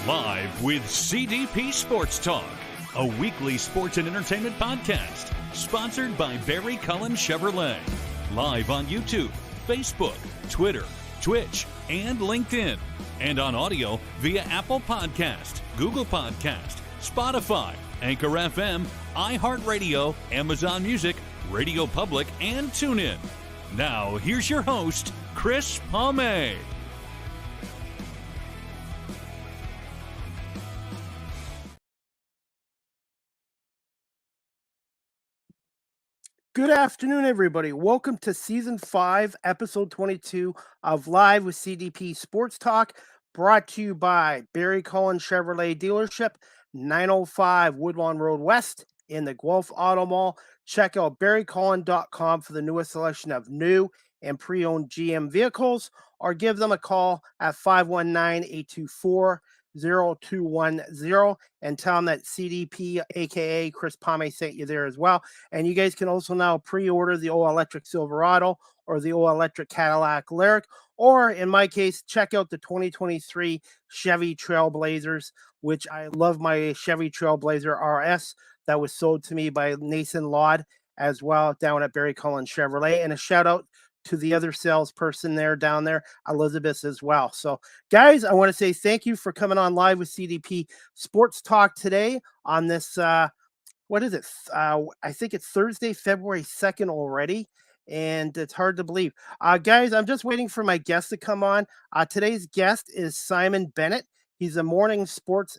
Live with CDP Sports Talk, a weekly sports and entertainment podcast sponsored by Barry Cullen Chevrolet. Live on YouTube, Facebook, Twitter, Twitch, and LinkedIn. And on audio via Apple Podcast, Google Podcast, Spotify, Anchor FM, iHeartRadio, Amazon Music, Radio Public, and TuneIn. Now, here's your host, Chris Palme. Good afternoon, everybody. Welcome to Season 5, Episode 22 of Live with CDP Sports Talk, brought to you by Barry Cullen Chevrolet Dealership, 905 Woodlawn Road West in the Guelph Auto Mall. Check out barrycullen.com for the newest selection of new and pre-owned GM vehicles, or give them a call at 519-824-0210 and tell them that CDP, aka Chris Palme, sent you there as well. And you guys can also now pre-order the all-electric Silverado or the all-electric Cadillac Lyriq, or in my case, check out the 2023 Chevy Trailblazers, which I love my Chevy Trailblazer RS that was sold to me by Nathan Laud as well down at Barry Cullen Chevrolet. And a shout out to the other salesperson there down there, Elizabeth, as well. So, guys, I want to say thank you for coming on Live with CDP Sports Talk today on this, what is it? I think it's Thursday, February 2nd already, and it's hard to believe. Guys, I'm just waiting for my guest to come on. Today's guest is Simon Bennett. He's the morning sports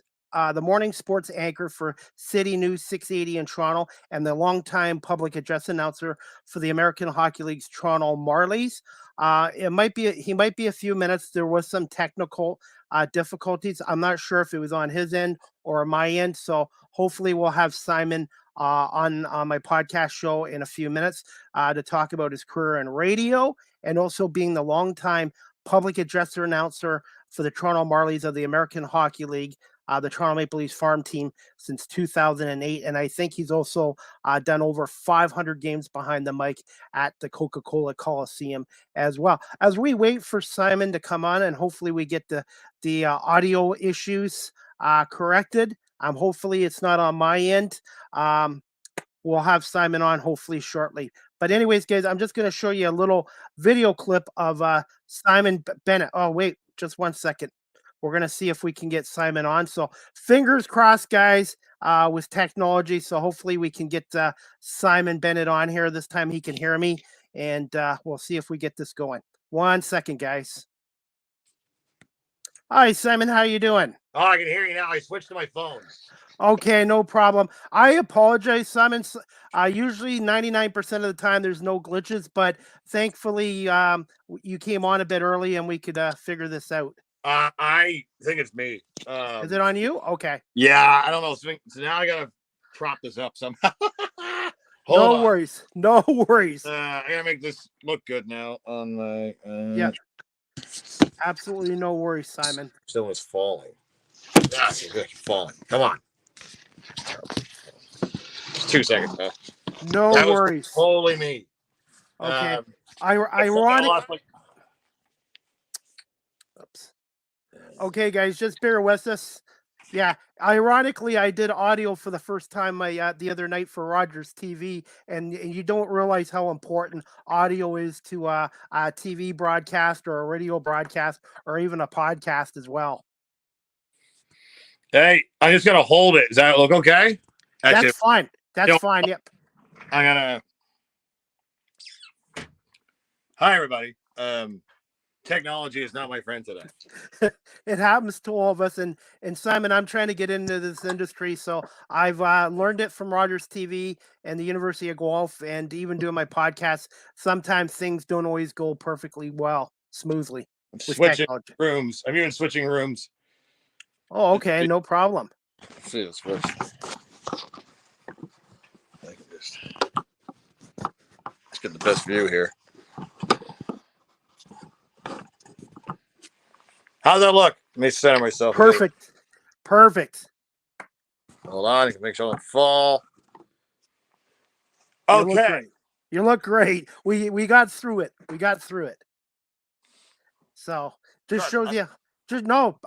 anchor for City News 680 in Toronto and the longtime public address announcer for the American Hockey League's Toronto Marlies. He might be a few minutes. There was some technical difficulties. I'm not sure if it was on his end or my end. So hopefully we'll have Simon on my podcast show in a few minutes to talk about his career in radio and also being the longtime public addresser announcer for the Toronto Marlies of the American Hockey League, the Toronto Maple Leafs farm team since 2008. And I think he's also done over 500 games behind the mic at the Coca-Cola Coliseum as well. As we wait for Simon to come on and hopefully we get the audio issues corrected, hopefully it's not on my end. We'll have Simon on hopefully shortly. But anyways, guys, I'm just going to show you a little video clip of Simon Bennett. Oh, wait, just 1 second. We're going to see if we can get Simon on. So fingers crossed, guys, with technology. So hopefully we can get Simon Bennett on here. This time he can hear me. And we'll see if we get this going. 1 second, guys. Hi, Simon. How you doing? Oh, I can hear you now. I switched to my phone. Okay, no problem. I apologize, Simon. Usually 99% of the time there's no glitches, but thankfully you came on a bit early and we could figure this out. I think it's me. Is it on you? Okay. Yeah, I don't know. So now I gotta prop this up somehow. No worries. No worries. I gotta make this look good now on my. Yeah. Absolutely no worries, Simon. Still is falling. That's good. Falling. Come on. Just 2 seconds, huh? No that worries. Was totally me. Okay. Ironic. Oops. Okay, guys, just bear with us. Yeah, ironically, I did audio for the first time the other night for Rogers TV, and you don't realize how important audio is to a TV broadcast or a radio broadcast or even a podcast as well. Hey, I just gotta hold it. Does that look okay? That's fine. That's fine. Yep. I gotta. Hi, everybody. Technology is not my friend today. It happens to all of us. And Simon, I'm trying to get into this industry. So I've learned it from Rogers TV and the University of Guelph, and even doing my podcast. Sometimes things don't always go perfectly smoothly. I'm switching rooms. I'm even switching rooms. Oh, okay. No problem. Let's see this first. Let's get the best view here. How's that look? Let me center myself. Perfect. Perfect. Hold on. You can make sure I don't fall. Okay. You look great. We got through it. So just shows you Just no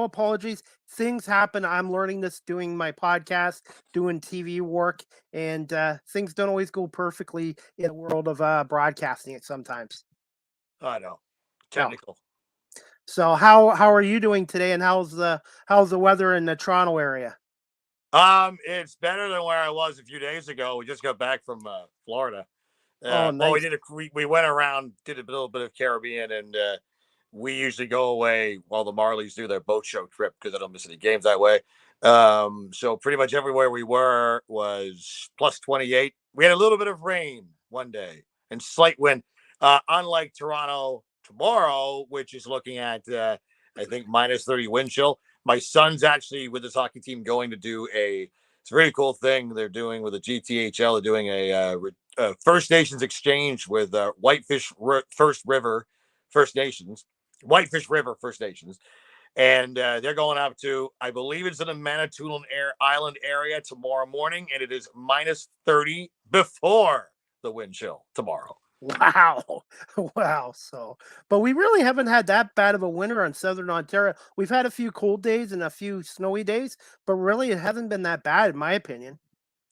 apologies. Things happen. I'm learning this doing my podcast, doing TV work, and things don't always go perfectly in the world of broadcasting. It sometimes. I know. No. Technical. So how are you doing today? And how's the weather in the Toronto area? It's better than where I was a few days ago. We just got back from Florida. Oh, Well, nice. we went around, did a little bit of Caribbean, and we usually go away while the Marlies do their boat show trip because I don't miss any games that way. So pretty much everywhere we were was plus 28. We had a little bit of rain one day and slight wind. Unlike Toronto tomorrow, which is looking at I think minus 30 wind chill. My son's actually with his hockey team going to do it's a very cool thing they're doing with the GTHL. They're doing a First Nations exchange with First Nations, Whitefish River First Nations, and they're going up to, I believe it's in the Manitoulin Island area tomorrow morning, and it is minus 30 before the wind chill tomorrow. Wow. Wow. So, but we really haven't had that bad of a winter on Southern Ontario. We've had a few cold days and a few snowy days, but really it hasn't been that bad, in my opinion.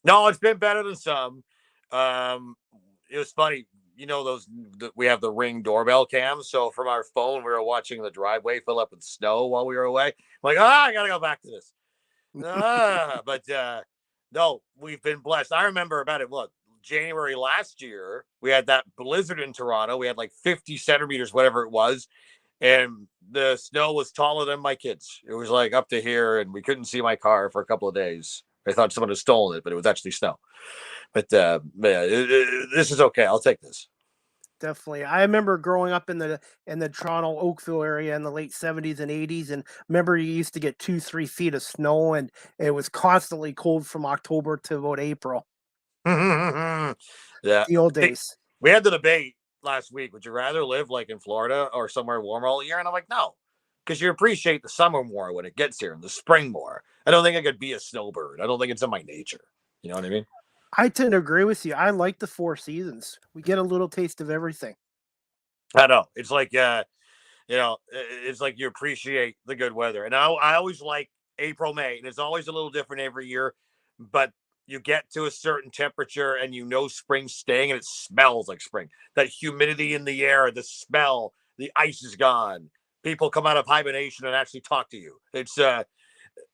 No, it's been better than some. It was funny. We have the Ring doorbell cams. So from our phone, we were watching the driveway fill up with snow while we were away. I'm like, I got to go back to this. But no, we've been blessed. I remember about it. Look, January last year, we had that blizzard in Toronto. We had like 50 centimeters, whatever it was. And the snow was taller than my kids. It was like up to here, and we couldn't see my car for a couple of days. I thought someone had stolen it, but it was actually snow. But yeah, this is okay. I'll take this. Definitely. I remember growing up in the Toronto Oakville area in the late 70s and 80s, and remember you used to get 2-3 feet of snow, and it was constantly cold from October to about April. Yeah. The old days. We had the debate last week. Would you rather live like in Florida or somewhere warm all year? And I'm like, no, because you appreciate the summer more when it gets here and the spring more. I don't think I could be a snowbird. I don't think it's in my nature. You know what I mean? I tend to agree with you. I like the four seasons. We get a little taste of everything. I know. It's like it's like you appreciate the good weather. And I always like April, May, and it's always a little different every year. But you get to a certain temperature and spring's staying and it smells like spring. That humidity in the air, the smell, the ice is gone. People come out of hibernation and actually talk to you. It's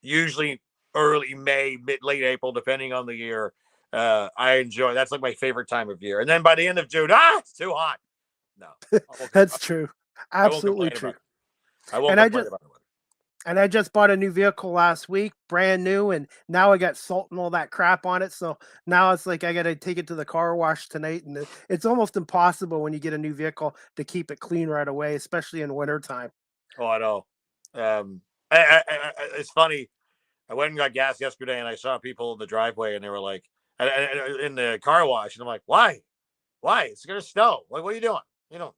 usually early May, late April, depending on the year. I enjoy. That's like my favorite time of year. And then by the end of June, it's too hot. No, That's true. Absolutely true. I won't complain about it. And I just bought a new vehicle last week, brand new, and now I got salt and all that crap on it. So now it's like I got to take it to the car wash tonight, and it's almost impossible when you get a new vehicle to keep it clean right away, especially in wintertime. Oh, I know. It's funny. I went and got gas yesterday, and I saw people in the driveway, and they were like, in the car wash, and I'm like, why? Why? It's gonna snow. Like, what are you doing?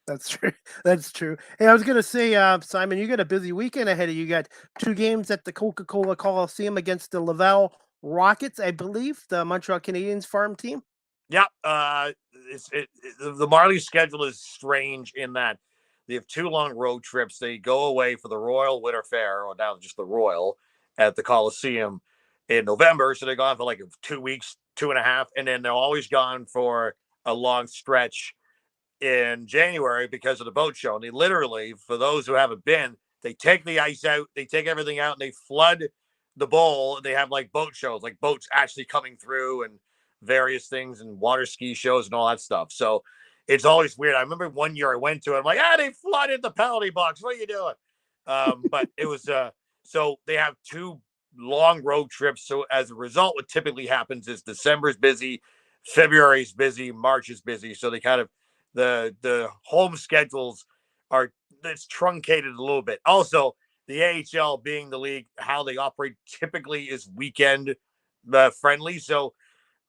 That's true. That's true. Hey, I was gonna say, Simon, you got a busy weekend ahead of you. You got 2 games at the Coca-Cola Coliseum against the Laval Rockets, I believe, the Montreal Canadiens farm team. Yeah. The Marlies schedule is strange in that they have 2 long road trips. They go away for the Royal Winter Fair, or now just the Royal, at the Coliseum in November. So they're gone for like 2 weeks, 2.5, and then they're always gone for a long stretch in January because of the boat show. And they literally, for those who haven't been, they take the ice out, they take everything out, and they flood the bowl. And they have like boat shows, like boats actually coming through and various things and water ski shows and all that stuff. So it's always weird. I remember one year I went to it. I'm like, they flooded the penalty box. What are you doing? But it was so they have 2 long road trips. So as a result, what typically happens is December's busy, February's busy, March is busy. So they kind of the home schedules it's truncated a little bit. Also, the AHL being the league, how they operate typically is weekend friendly. So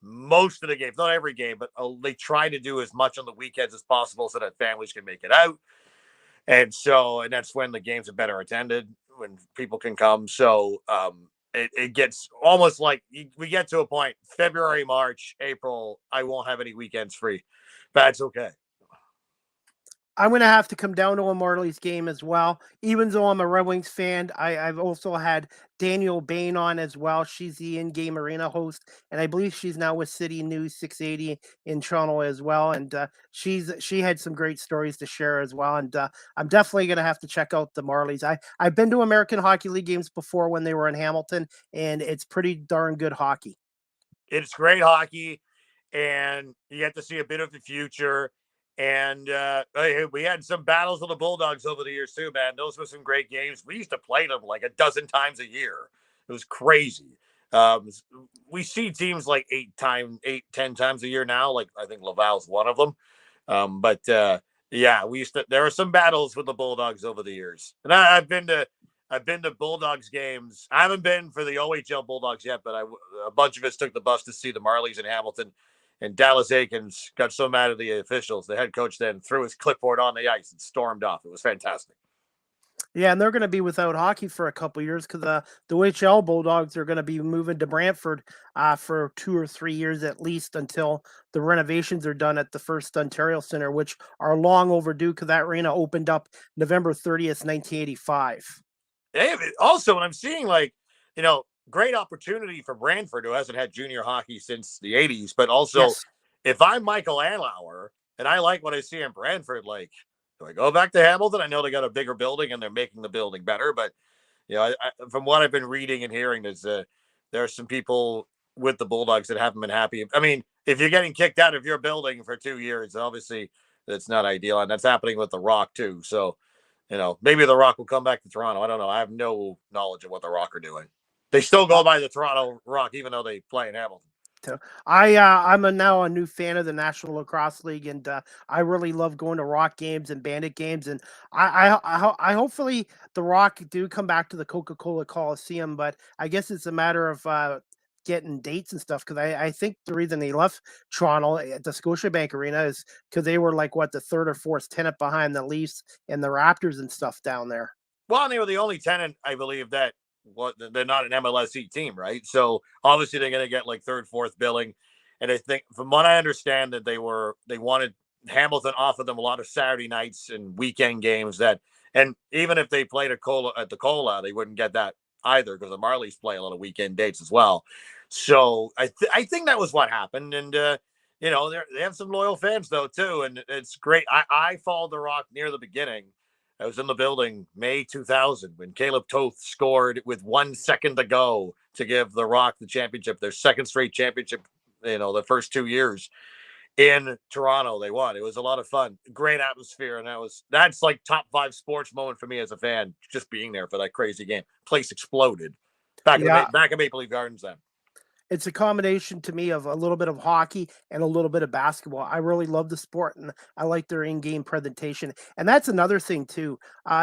most of the games, not every game, but they try to do as much on the weekends as possible so that families can make it out. And that's when the games are better attended, when people can come. So it gets almost like we get to a point, February, March, April, I won't have any weekends free. That's okay. I'm going to have to come down to a Marlies game as well. Even though I'm a Red Wings fan, I've also had Daniel Bain on as well. She's the in-game arena host, and I believe she's now with City News 680 in Toronto as well. And she had some great stories to share as well. And I'm definitely going to have to check out the Marlies. I've been to American Hockey League games before when they were in Hamilton, and it's pretty darn good hockey. It's great hockey, and you get to see a bit of the future. And we had some battles with the Bulldogs over the years too, man. Those were some great games. We used to play them like a dozen times a year. It was crazy. We see teams like 10 times a year now. Like I think Laval's one of them. But yeah, there were some battles with the Bulldogs over the years. And I've been to Bulldogs games. I haven't been for the OHL Bulldogs yet, but a bunch of us took the bus to see the Marlies in Hamilton. And Dallas Aikens got so mad at the officials, the head coach then threw his clipboard on the ice and stormed off. It was fantastic. Yeah, and they're going to be without hockey for a couple years because the OHL Bulldogs are going to be moving to Brantford for 2 or 3 years at least until the renovations are done at the First Ontario Centre, which are long overdue because that arena opened up November 30th, 1985. Also, when I'm seeing great opportunity for Brantford, who hasn't had junior hockey since the 80s. But also, Yes. if I'm Michael Anlauer and I like what I see in Brantford, do I go back to Hamilton? I know they got a bigger building and they're making the building better. But, from what I've been reading and hearing, there are some people with the Bulldogs that haven't been happy. I mean, if you're getting kicked out of your building for 2 years, obviously that's not ideal. And that's happening with the Rock, too. So, maybe the Rock will come back to Toronto. I don't know. I have no knowledge of what the Rock are doing. They still go by the Toronto Rock, even though they play in Hamilton. I'm now a new fan of the National Lacrosse League, and I really love going to Rock games and Bandit games. And I hopefully the Rock do come back to the Coca-Cola Coliseum, but I guess it's a matter of getting dates and stuff because I think the reason they left Toronto at the Scotiabank Arena is because they were the third or fourth tenant behind the Leafs and the Raptors and stuff down there. Well, and they were the only tenant, I believe, that they're not an MLSE team, right? So obviously they're going to get third, fourth billing. And I think, from what I understand, that they wanted Hamilton offered them a lot of Saturday nights and weekend games and even if they played at the Cola, they wouldn't get that either because the Marlies play a lot of weekend dates as well. So I think that was what happened. And, they have some loyal fans though, too. And it's great. I followed the Rock near the beginning. I was in the building May 2000 when Caleb Toth scored with 1 second to go to give the Rock the championship, their second straight championship, the first 2 years in Toronto. They won. It was a lot of fun, great atmosphere. And that's like top 5 sports moment for me as a fan, just being there for that crazy game. Place exploded back at Maple Leaf Gardens then. It's a combination to me of a little bit of hockey and a little bit of basketball. I really love the sport and I like their in-game presentation. And that's another thing too.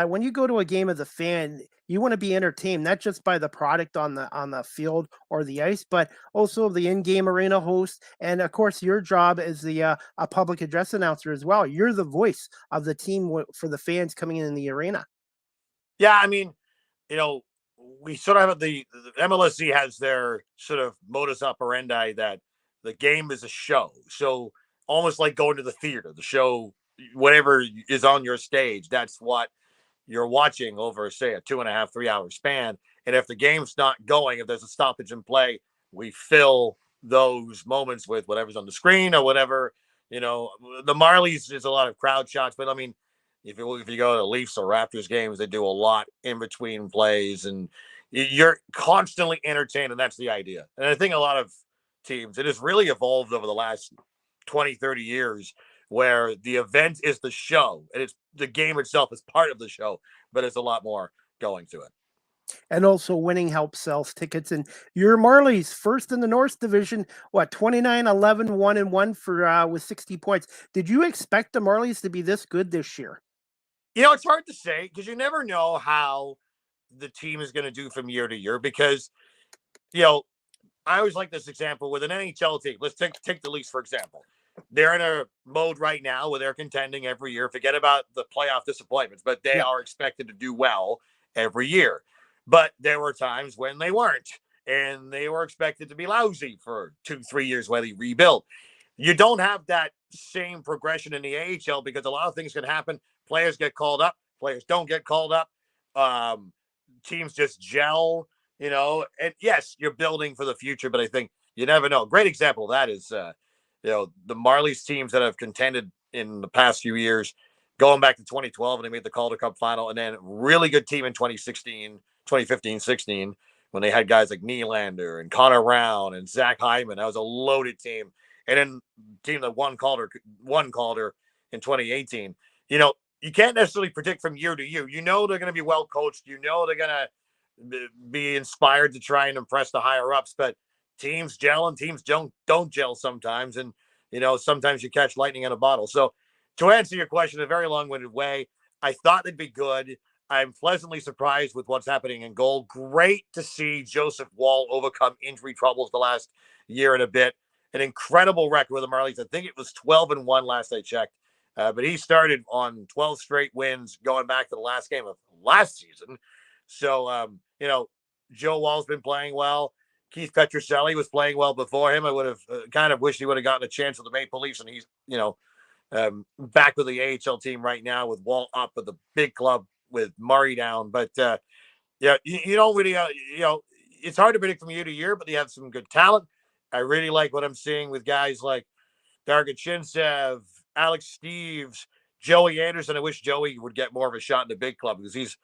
When you go to a game as a fan, you want to be entertained not just by the product on the field or the ice, but also the in-game arena host. And of course, your job as a public address announcer as well. You're the voice of the team for the fans coming in the arena. Yeah, I mean, we sort of have the MLSE has their sort of modus operandi that the game is a show. So almost like going to the theater, the show, whatever is on your stage, that's what you're watching over, say, a 2.5, 3 hour span. And if the game's not going, if there's a stoppage in play, we fill those moments with whatever's on the screen or whatever. The Marlies is a lot of crowd shots, but I mean, if you go to Leafs or Raptors games, they do a lot in between plays, and you're constantly entertained, and that's the idea. And I think a lot of teams, it has really evolved over the last 20, 30 years, where the event is the show, and it's the game itself is part of the show, but it's a lot more going to it. And also winning helps sell tickets. And your Marlies first in the North Division, 29-11, 1-1 for with 60 points. Did you expect the Marlies to be this good this year? It's hard to say because you never know how the team is going to do from year to year because, I always like this example with an NHL team. Let's take the Leafs, for example. They're in a mode right now where they're contending every year. Forget about the playoff disappointments, but they are expected to do well every year. But there were times when they weren't, and they were expected to be lousy for 2-3 years while they rebuilt. You don't have that same progression in the AHL because a lot of things can happen. Players get called up, players don't get called up. Teams just gel, and yes, you're building for the future, but I think you never know. Great example of that is, the Marlies teams that have contended in the past few years, going back to 2012 when they made the Calder Cup final, and then really good team in 2015-16, when they had guys like Nylander and Connor Brown and Zach Hyman. That was a loaded team. And then team that won Calder in 2018. You can't necessarily predict from year to year. They're going to be well coached. They're going to be inspired to try and impress the higher ups. But teams gel and teams don't gel sometimes. And sometimes you catch lightning in a bottle. So to answer your question in a very long-winded way, I thought they'd be good. I'm pleasantly surprised with what's happening in goal. Great to see Joseph Woll overcome injury troubles the last year and a bit. An incredible record with the Marlies. I think it was 12-1 last I checked. But he started on 12 straight wins going back to the last game of last season. So, Joe Woll's been playing well. Keith Petroselli was playing well before him. I would have kind of wished he would have gotten a chance with the Maple Leafs, and he's, back with the AHL team right now with Woll up at the big club with Murray down. But, you don't really, it's hard to predict from year to year, but they have some good talent. I really like what I'm seeing with guys like Dargan Chinsev, Alex Steeves, Joey Anderson. I wish Joey would get more of a shot in the big club because he's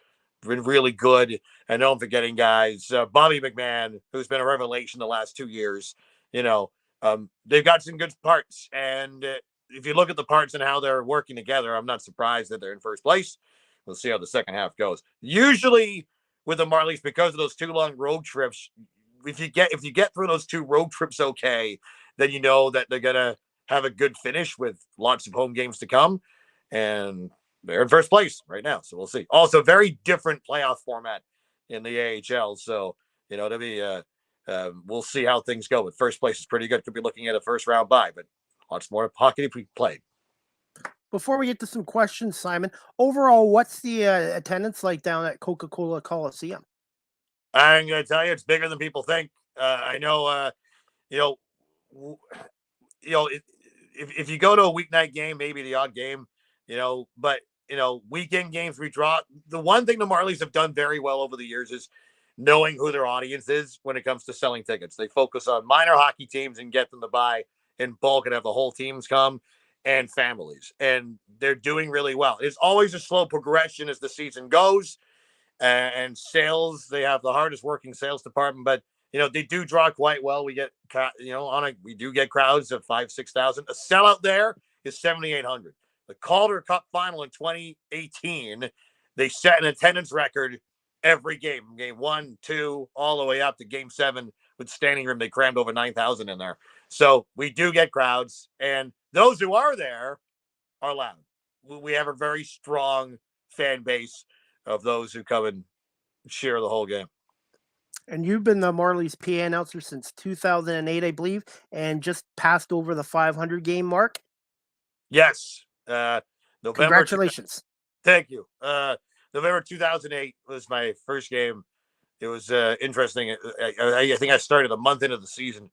been really good. I know I'm forgetting guys. Bobby McMahon, who's been a revelation the last 2 years. They've got some good parts. And if you look at the parts and how they're working together, I'm not surprised that they're in first place. We'll see how the second half goes. Usually with the Marlies, because of those 2 long road trips, if you get through those 2 road trips okay, then you know that they're gonna have a good finish with lots of home games to come, and they're in first place right now. So we'll see. Also, very different playoff format in the AHL. So we'll see how things go. But first place is pretty good. Could be looking at a first round bye, but lots more hockey if we played. Before we get to some questions, Simon, overall, what's the attendance like down at Coca-Cola Coliseum? I'm going to tell you, it's bigger than people think. I know, if you go to a weeknight game, maybe the odd game, but, weekend games we draw. The one thing the Marlies have done very well over the years is knowing who their audience is when it comes to selling tickets. They focus on minor hockey teams and get them to buy in bulk and have the whole teams come, and families. And they're doing really well. It's always a slow progression as the season goes. And sales, they have the hardest working sales department, but they do draw quite well. We get we do get crowds of 5,000-6,000. A sellout there is 7,800. The Calder Cup final in 2018, they set an attendance record every game 1, 2, all the way up to game 7 with standing room. They crammed over 9,000 in there. So we do get crowds, and those who are there are loud. We have a very strong fan base of those who come and cheer the whole game. And you've been the Marlies PA announcer since 2008, I believe, and just passed over the 500 game mark. Yes. November. Congratulations. Thank you. November 2008 was my first game. It was interesting. I think I started a month into the season.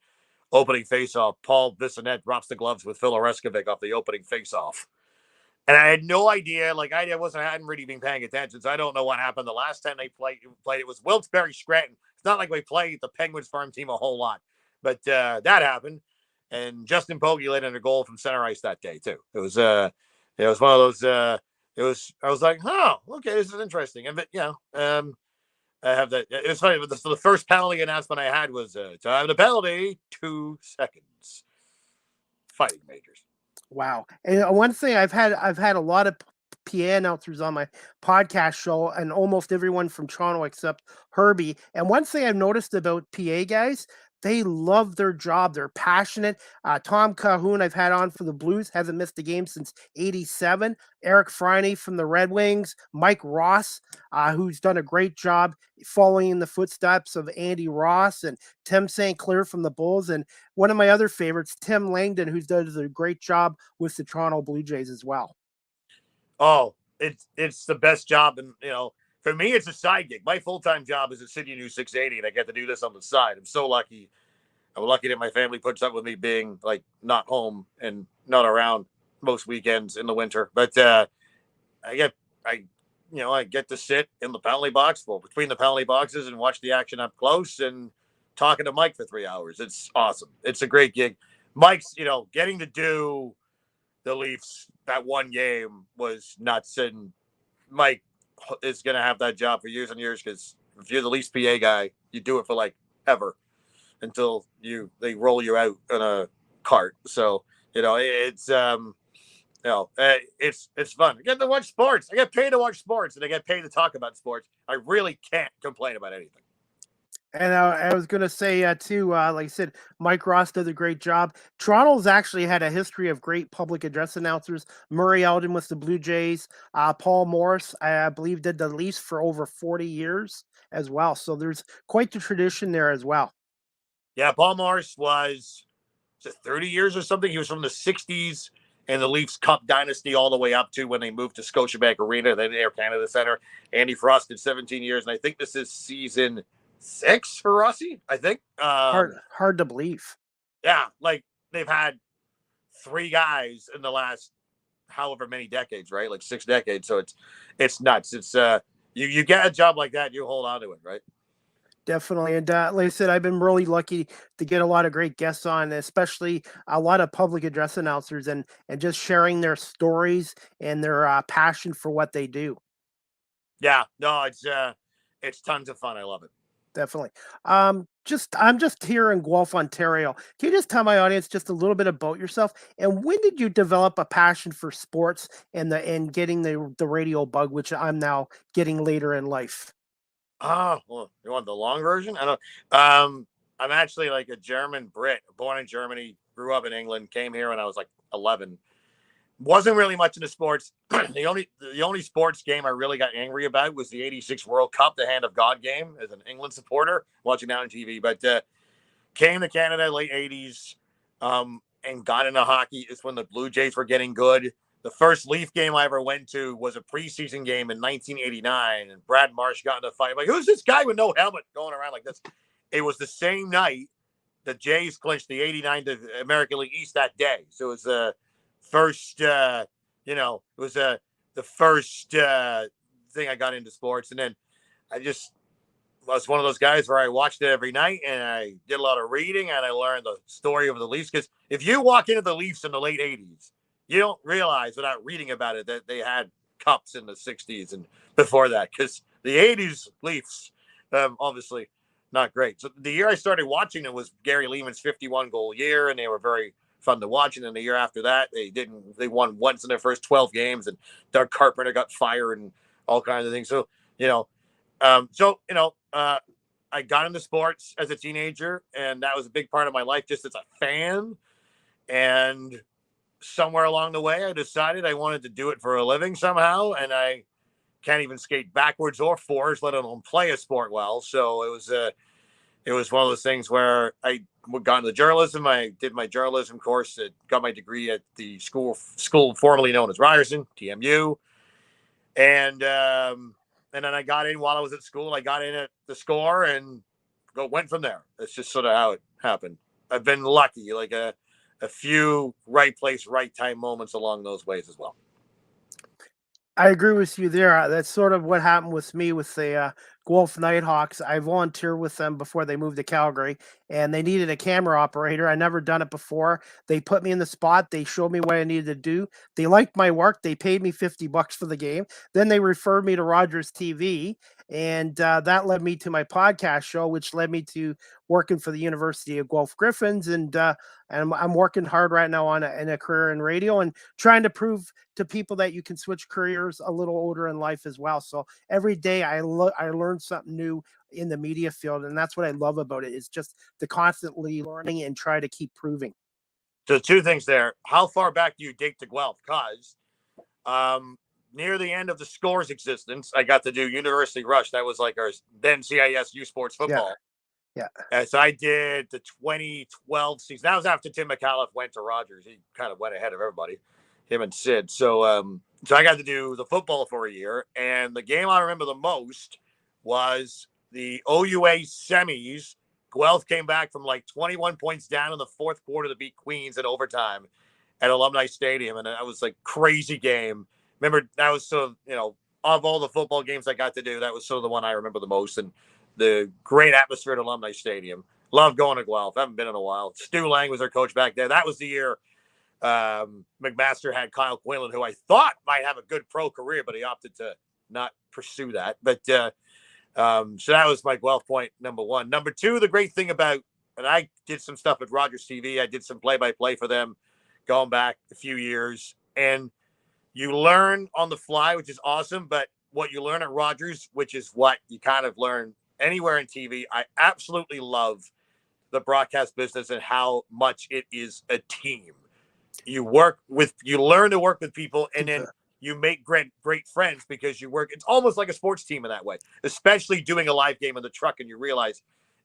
Opening faceoff. Paul Bissonnette drops the gloves with Phil Oreskovic off the opening faceoff. And I had no idea. I hadn't really been paying attention. So I don't know what happened. The last time they played it was Wilkes-Barre Scranton. It's not like we played the Penguins farm team a whole lot, but that happened. And Justin Pogge led in a goal from center ice that day too. It was one of those. I was like, oh, okay, this is interesting. And I have that. It's funny. But the first penalty announcement I had was time to penalty, 2 seconds. Fighting Majors. Wow. And one thing I've had a lot of PA announcers on my podcast show, and almost everyone from Toronto except Herbie. And one thing I've noticed about PA guys, they love their job. They're passionate. Tom Cahoon, I've had on for the Blues, hasn't missed a game since '87. Eric Friney from the Red Wings. Mike Ross, who's done a great job following in the footsteps of Andy Ross, and Tim St. Clair from the Bulls. And one of my other favorites, Tim Langdon, who does a great job with the Toronto Blue Jays as well. Oh, it's the best job. And, for me, it's a side gig. My full-time job is at City News 680, and I get to do this on the side. I'm so lucky. I'm lucky that my family puts up with me being like not home and not around most weekends in the winter. But I get I I get to sit in the penalty box, well, between the penalty boxes, and watch the action up close and talking to Mike for 3 hours. It's awesome. It's a great gig. Mike's, getting to do the Leafs that one game was nuts, and Mike is going to have that job for years and years, because if you're the Leafs PA guy, you do it for like ever until they roll you out in a cart. So it's fun. I get to watch sports. I get paid to watch sports, and I get paid to talk about sports. I really can't complain about anything. And I was going to say, too, like I said, Mike Ross does a great job. Toronto's actually had a history of great public address announcers. Murray Eldon with the Blue Jays. Paul Morris, I believe, did the Leafs for over 40 years as well. So there's quite the tradition there as well. Yeah, Paul Morris was 30 years or something. He was from the 60s and the Leafs Cup dynasty all the way up to when they moved to Scotiabank Arena, then Air Canada Center. Andy Frost did 17 years, and I think this is season 6 for Rossi, I think. Hard to believe. Yeah, like they've had 3 guys in the last however many decades, right? Like 6 decades. So it's nuts. It's you get a job like that, you hold on to it, right? Definitely. And like I said, I've been really lucky to get a lot of great guests on, especially a lot of public address announcers, and just sharing their stories and their passion for what they do. Yeah, no, it's tons of fun. I love it. Definitely. I'm just here in Guelph, Ontario. Can you just tell my audience just a little bit about yourself, and when did you develop a passion for sports and getting the radio bug, which I'm now getting later in life? Oh, well, you want the long version? I don't. I'm actually like a German Brit, born in Germany, grew up in England, came here when I was like 11. Wasn't really much into sports. The only sports game I really got angry about was the '86 World Cup, the Hand of God game, as an England supporter watching that on TV. But came to Canada late '80s, and got into hockey. It's when the Blue Jays were getting good. The first Leaf game I ever went to was a preseason game in 1989, and Brad Marsh got in a fight. I'm like, who's this guy with no helmet going around like this? It was the same night the Jays clinched the '89 American League East that day. So it was the first, the first thing I got into sports. And then I just was one of those guys where I watched it every night, and I did a lot of reading, and I learned the story of the Leafs. Because if you walk into the Leafs in the late '80s, you don't realize without reading about it that they had cups in the 60s and before that, because the 80s Leafs, obviously not great. So the year I started watching it was Gary Lehman's 51 goal year, and they were very fun to watch. And then the year after that, they won once in their first 12 games, and Doug Carpenter got fired and all kinds of things. So, I got into sports as a teenager, and that was a big part of my life just as a fan. And somewhere along the way, I decided I wanted to do it for a living somehow, and I can't even skate backwards or forwards, let alone play a sport well. So it was one of those things where I got into journalism. I did my journalism course, got my degree at the school formerly known as Ryerson, TMU, and then I got in while I was at school. I got in at the Score and went from there. That's just sort of how it happened. I've been lucky, like a few right place, right time moments along those ways as well. I agree with you there. That's sort of what happened with me with the Guelph Nighthawks. I volunteered with them before they moved to Calgary, and they needed a camera operator. I never done it before. They put me in the spot. They showed me what I needed to do. They liked my work. They paid me $50 for the game. Then they referred me to Rogers TV, and that led me to my podcast show, which led me to working for the University of Guelph Griffins. And I'm working hard right now on a career in radio, and trying to prove to people that you can switch careers a little older in life as well. So every day I learn something new in the media field, and that's what I love about it. Is just the constantly learning and try to keep proving. So 2 things there. How far back do you date to Guelph? Because near the end of the Score's existence, I got to do University Rush. That was like our then CIS U Sports football. Yeah. And so I did the 2012 season. That was after Tim McAuliffe went to Rogers. He kind of went ahead of everybody, him and Sid. So I got to do the football for a year. And the game I remember the most was the OUA semis Guelph came back from like 21 points down in the fourth quarter to beat Queens in overtime at Alumni Stadium. And that was like crazy game. Remember, that was of all the football games I got to do, that was sort of the one I remember the most. And the great atmosphere at Alumni Stadium. Love going to Guelph. Haven't been in a while. Stu Lang was our coach back there. That was the year McMaster had Kyle Quinlan, who I thought might have a good pro career, but he opted to not pursue that. But so that was my Guelph point number one. Number two, the great thing about, and I did some stuff at Rogers TV. I did some play-by-play for them going back a few years. And you learn on the fly, which is awesome. But what you learn at Rogers, which is what you kind of learn anywhere in TV, I absolutely love the broadcast business and how much it is a team. You learn to work with people, and then you make great friends because you work. It's almost like a sports team in that way, especially doing a live game in the truck, and you realize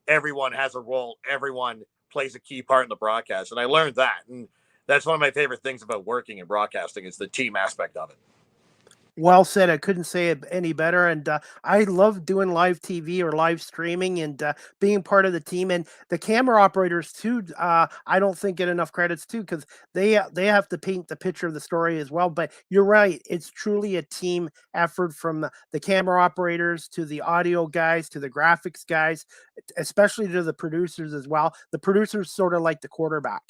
everyone has a role. Everyone plays a key part in the broadcast. And I learned that. And that's one of my favorite things about working in broadcasting is the team aspect of it. Well said. I couldn't say it any better. And I love doing live TV or live streaming and being part of the team. And the camera operators too, I don't think get enough credits too, because they have to paint the picture of the story as well. But you're right. It's truly a team effort, from the camera operators to the audio guys to the graphics guys, especially to the producers as well. The producers sort of like the quarterback.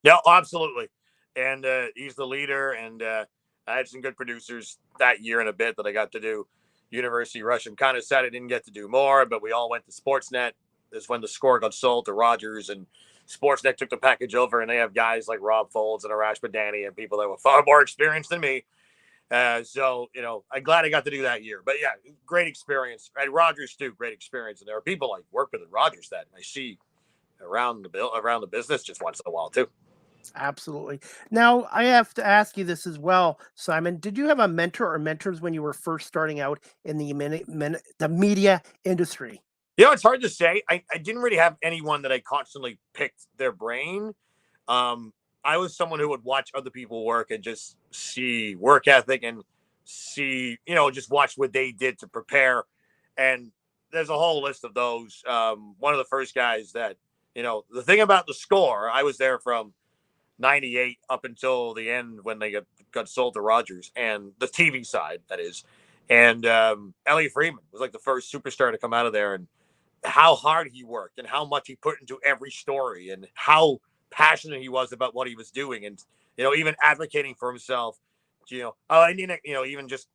Yeah, absolutely. And he's the leader. And I had some good producers that year and a bit that I got to do. University Rush. I'm kind of sad I didn't get to do more, but we all went to Sportsnet. This is when the Score got sold to Rogers, and Sportsnet took the package over, and they have guys like Rob Folds and Arash Badani and people that were far more experienced than me. So, I'm glad I got to do that year. But yeah, great experience. At Rogers too, great experience. And there are people I work with at Rogers that I see around the business just once in a while too. Absolutely. Now, I have to ask you this as well, Simon. Did you have a mentor or mentors when you were first starting out in the media industry? It's hard to say. I didn't really have anyone that I constantly picked their brain. I was someone who would watch other people work and just see work ethic and see, just watch what they did to prepare. And there's a whole list of those. One of the first guys that, the thing about the Score, I was there from 98 up until the end when they got sold to Rogers, and the TV side, that is. And Elliot Freeman was like the first superstar to come out of there, and how hard he worked and how much he put into every story and how passionate he was about what he was doing. And, even advocating for himself, even just,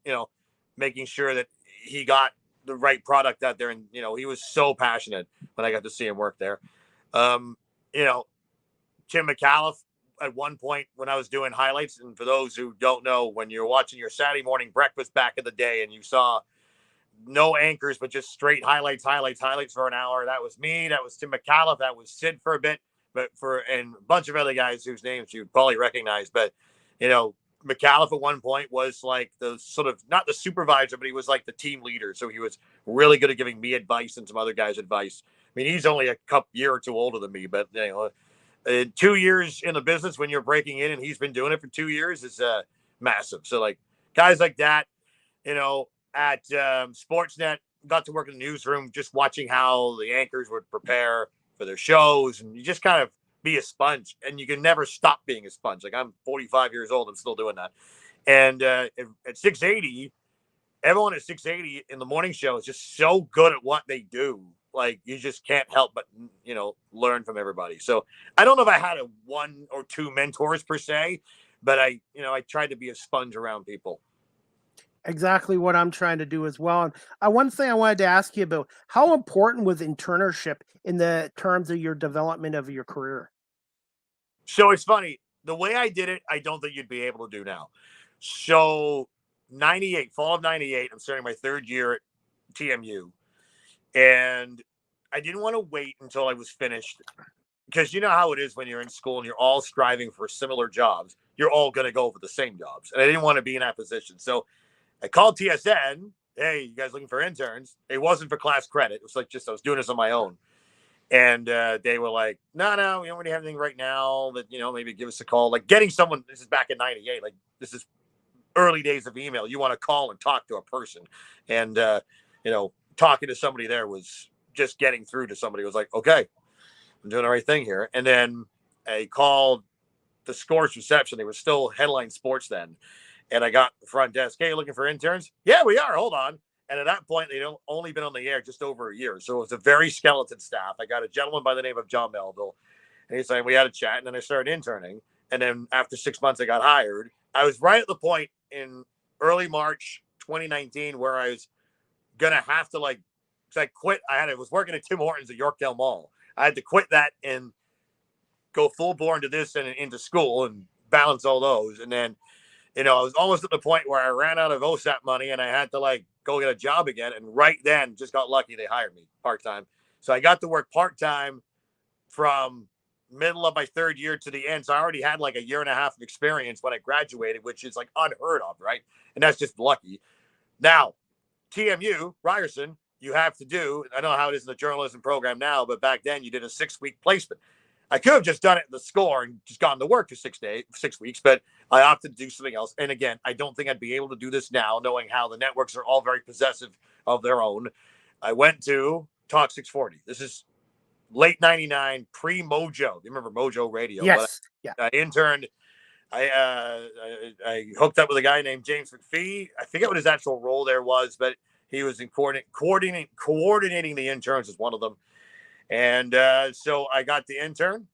making sure that he got the right product out there. And, he was so passionate when I got to see him work there. Tim McAuliffe, at one point when I was doing highlights, and for those who don't know, when you're watching your Saturday morning breakfast back in the day and you saw no anchors, but just straight highlights for an hour, that was me. That was Tim McAuliffe. That was Sid for a bit, and a bunch of other guys whose names you'd probably recognize. But, McAuliffe at one point was like the sort of, not the supervisor, but he was like the team leader. So he was really good at giving me advice and some other guys advice. I mean, he's only a year or two older than me, but, 2 years in the business when you're breaking in, and he's been doing it for 2 years, is massive. So like guys like that, at Sportsnet, got to work in the newsroom, just watching how the anchors would prepare for their shows, and you just kind of be a sponge, and you can never stop being a sponge. Like, I'm 45 years old, I'm still doing that. And at 680, everyone at 680 in the morning show is just so good at what they do. Like, you just can't help but, learn from everybody. So I don't know if I had a one or two mentors per se, but I tried to be a sponge around people. Exactly what I'm trying to do as well. And one thing I wanted to ask you about, how important was internship in the terms of your development of your career? So it's funny. The way I did it, I don't think you'd be able to do now. So fall of 98, I'm starting my third year at TMU. And I didn't want to wait until I was finished, because you know how it is when you're in school and you're all striving for similar jobs. You're all going to go for the same jobs. And I didn't want to be in that position. So I called TSN. Hey, you guys looking for interns? It wasn't for class credit. It was like I was doing this on my own. And they were like, no, we don't really have anything right now, but, maybe give us a call. Like, getting someone, this is back in 98. Like, this is early days of email. You want to call and talk to a person. And, talking to somebody there was just getting through to somebody who was like, okay, I'm doing the right thing here. And then I called the Score's reception. They were still headline sports then. And I got the front desk, hey, looking for interns? Yeah, we are. Hold on. And at that point, they'd only been on the air just over a year. So it was a very skeleton staff. I got a gentleman by the name of John Melville. And he's like, we had a chat. And then I started interning. And then after 6 months, I got hired. I was right at the point in early March 2019 where I was going to have to, like, because I quit. I was working at Tim Hortons at Yorkdale Mall. I had to quit that and go full bore into this and into school and balance all those. And then, I was almost at the point where I ran out of OSAP money and I had to, like, go get a job again. And right then, just got lucky, they hired me part-time. So I got to work part-time from middle of my third year to the end. So I already had like a year and a half of experience when I graduated, which is like unheard of, right? And that's just lucky. Now, TMU, Ryerson, you have to do, I don't know how it is in the journalism program now, but back then you did a 6-week placement. I could have just done it in the Score and just gone to work for 6 weeks, but I opted to do something else. And again, I don't think I'd be able to do this now, knowing how the networks are all very possessive of their own. I went to Talk 640. This is late 99, pre-Mojo. You remember Mojo Radio? Yes. Yeah. I interned. I hooked up with a guy named James McPhee. I forget what his actual role there was, but he was in coordinating the interns as one of them. And so I got the intern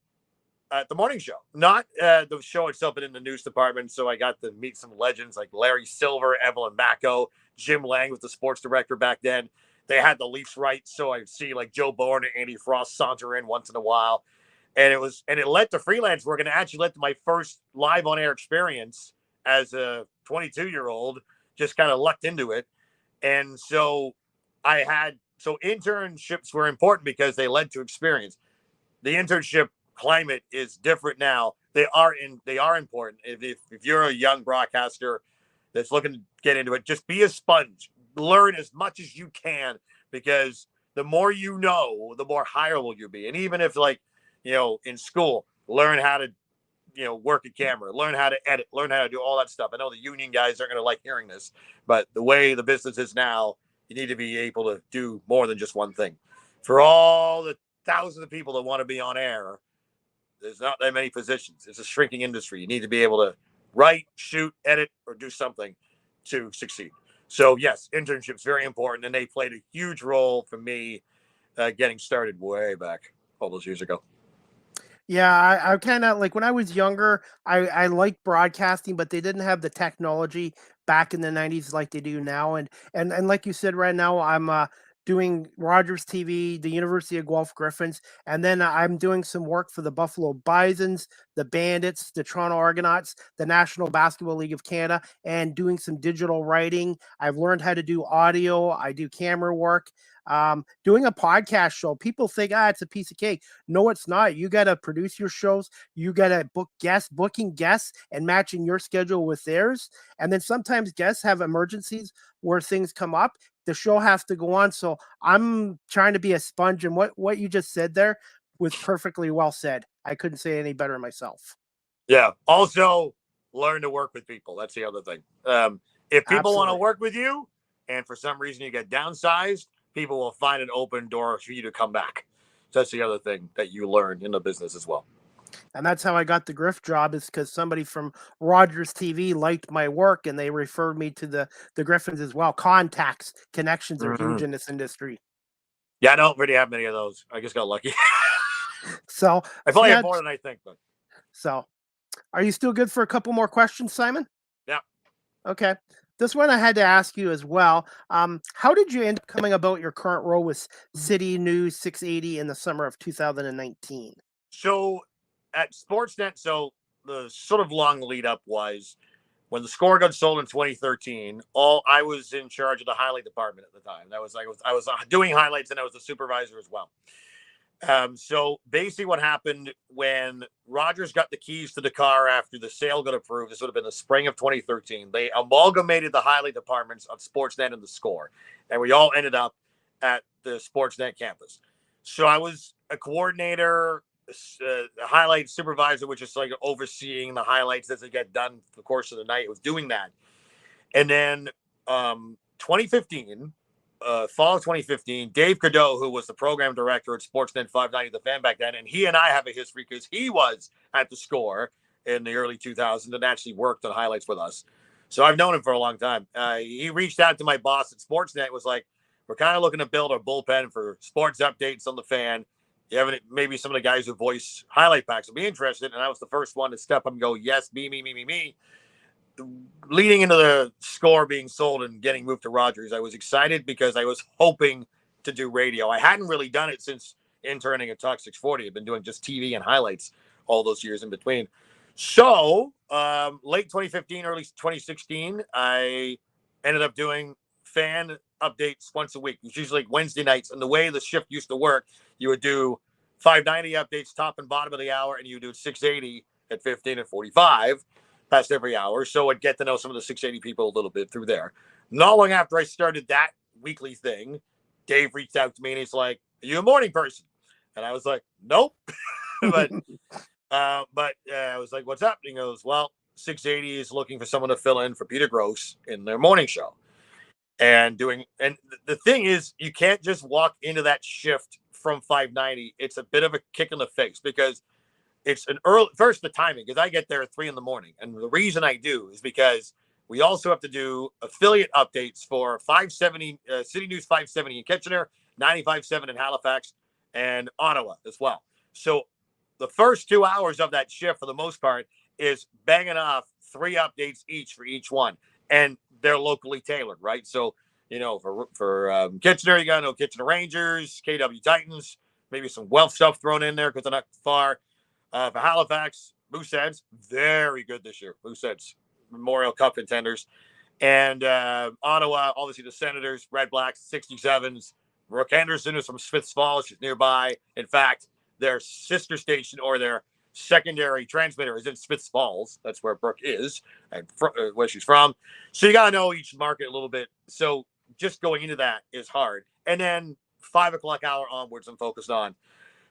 at the morning show, not the show itself, but in the news department. So I got to meet some legends like Larry Silver, Evelyn Macco, Jim Lang was the sports director back then. They had the Leafs rights, so I see like Joe Bourne and Andy Frost saunter in once in a while, and it led to freelance work, and it actually led to my first live on air experience as a 22-year-old. Just kind of lucked into it, and so internships were important because they led to experience. The internship climate is different now. They are important. If you're a young broadcaster that's looking to get into it, just be a sponge. Learn as much as you can, because the more you know, the more hireable you'll be. And even if, like, in school, learn how to, work a camera, learn how to edit, learn how to do all that stuff. I know the union guys aren't going to like hearing this, but the way the business is now, you need to be able to do more than just one thing. For all the thousands of people that want to be on air, there's not that many positions. It's a shrinking industry. You need to be able to write, shoot, edit, or do something to succeed. So yes, internships very important, and they played a huge role for me getting started way back all those years ago. Yeah, I kind of like when I was younger, I liked broadcasting, but they didn't have the technology back in the 90s like they do now. And like you said, right now I'm doing Rogers TV, the University of Guelph Griffins, and then I'm doing some work for the Buffalo Bisons, the Bandits, the Toronto Argonauts, the National Basketball League of Canada, and doing some digital writing. I've learned how to do audio. I do camera work. Doing a podcast show. People think, it's a piece of cake. No, it's not. You got to produce your shows. You got to booking guests and matching your schedule with theirs. And then sometimes guests have emergencies where things come up. The show has to go on. So I'm trying to be a sponge. And what you just said there was perfectly well said. I couldn't say any better myself. Yeah. Also, learn to work with people. That's the other thing. If people want to work with you and for some reason you get downsized, people will find an open door for you to come back. So that's the other thing that you learn in the business as well. And that's how I got the Griff job, is because somebody from Rogers TV liked my work and they referred me to the Griffins as well. Contacts, connections are huge in this industry. Yeah, I don't really have many of those. I just got lucky. So I probably have more than I think. But so are you still good for a couple more questions, Simon? Yeah. Okay. This one I had to ask you as well. How did you end up coming about your current role with City News 680 in the summer of 2019? So at Sportsnet, so the sort of long lead up was when the Score got sold in 2013. I was in charge of the highlight department at the time. That was I was doing highlights, and I was the supervisor as well. So basically what happened when Rogers got the keys to the car after the sale got approved, this would have been the spring of 2013, they amalgamated the highlight departments of Sportsnet and the Score. And we all ended up at the Sportsnet campus. So I was a coordinator, a highlight supervisor, which is like overseeing the highlights as they get done the course of the night. It was doing that. And then 2015, fall of 2015, Dave Cadeau, who was the program director at Sportsnet 590 The Fan back then, and he and I have a history because he was at the Score in the early 2000s and actually worked on highlights with us. So I've known him for a long time. He reached out to my boss at Sportsnet, was like, we're kind of looking to build our bullpen for sports updates on The Fan. You have maybe some of the guys who voice highlight packs will be interested. And I was the first one to step up and go, yes, me. Leading into the Score being sold and getting moved to Rogers, I was excited because I was hoping to do radio. I hadn't really done it since interning at Talk 640. I've been doing just TV and highlights all those years in between. So late 2015, early 2016, I ended up doing fan updates once a week. It was usually like Wednesday nights. And the way the shift used to work, you would do 590 updates top and bottom of the hour, and you would do 680 at 15 and 45 past every hour. So I'd get to know some of the 680 people a little bit through there. Not long after I started that weekly thing, Dave reached out to me and he's like, are you a morning person? And I was like, nope. but I was like, what's up? And he goes, well, 680 is looking for someone to fill in for Peter Gross in their morning show. And the thing is, you can't just walk into that shift from 590. It's a bit of a kick in the face because it's an early, first the timing, because I get there at 3 a.m. And the reason I do is because we also have to do affiliate updates for 570, City News 570 in Kitchener, 95.7 in Halifax, and Ottawa as well. So the first 2 hours of that shift, for the most part, is banging off 3 updates each for each one. And they're locally tailored, right? So, for Kitchener, you got to know Kitchener Rangers, KW Titans, maybe some Guelph stuff thrown in there because they're not far. For Halifax, Mooseheads, very good this year. Mooseheads, Memorial Cup contenders. And Ottawa, obviously the Senators, Red Blacks, 67s. Brooke Henderson is from Smiths Falls. She's nearby. In fact, their sister station or their secondary transmitter is in Smiths Falls. That's where Brooke is and where she's from. So you got to know each market a little bit. So just going into that is hard. And then 5 o'clock hour onwards, I'm focused on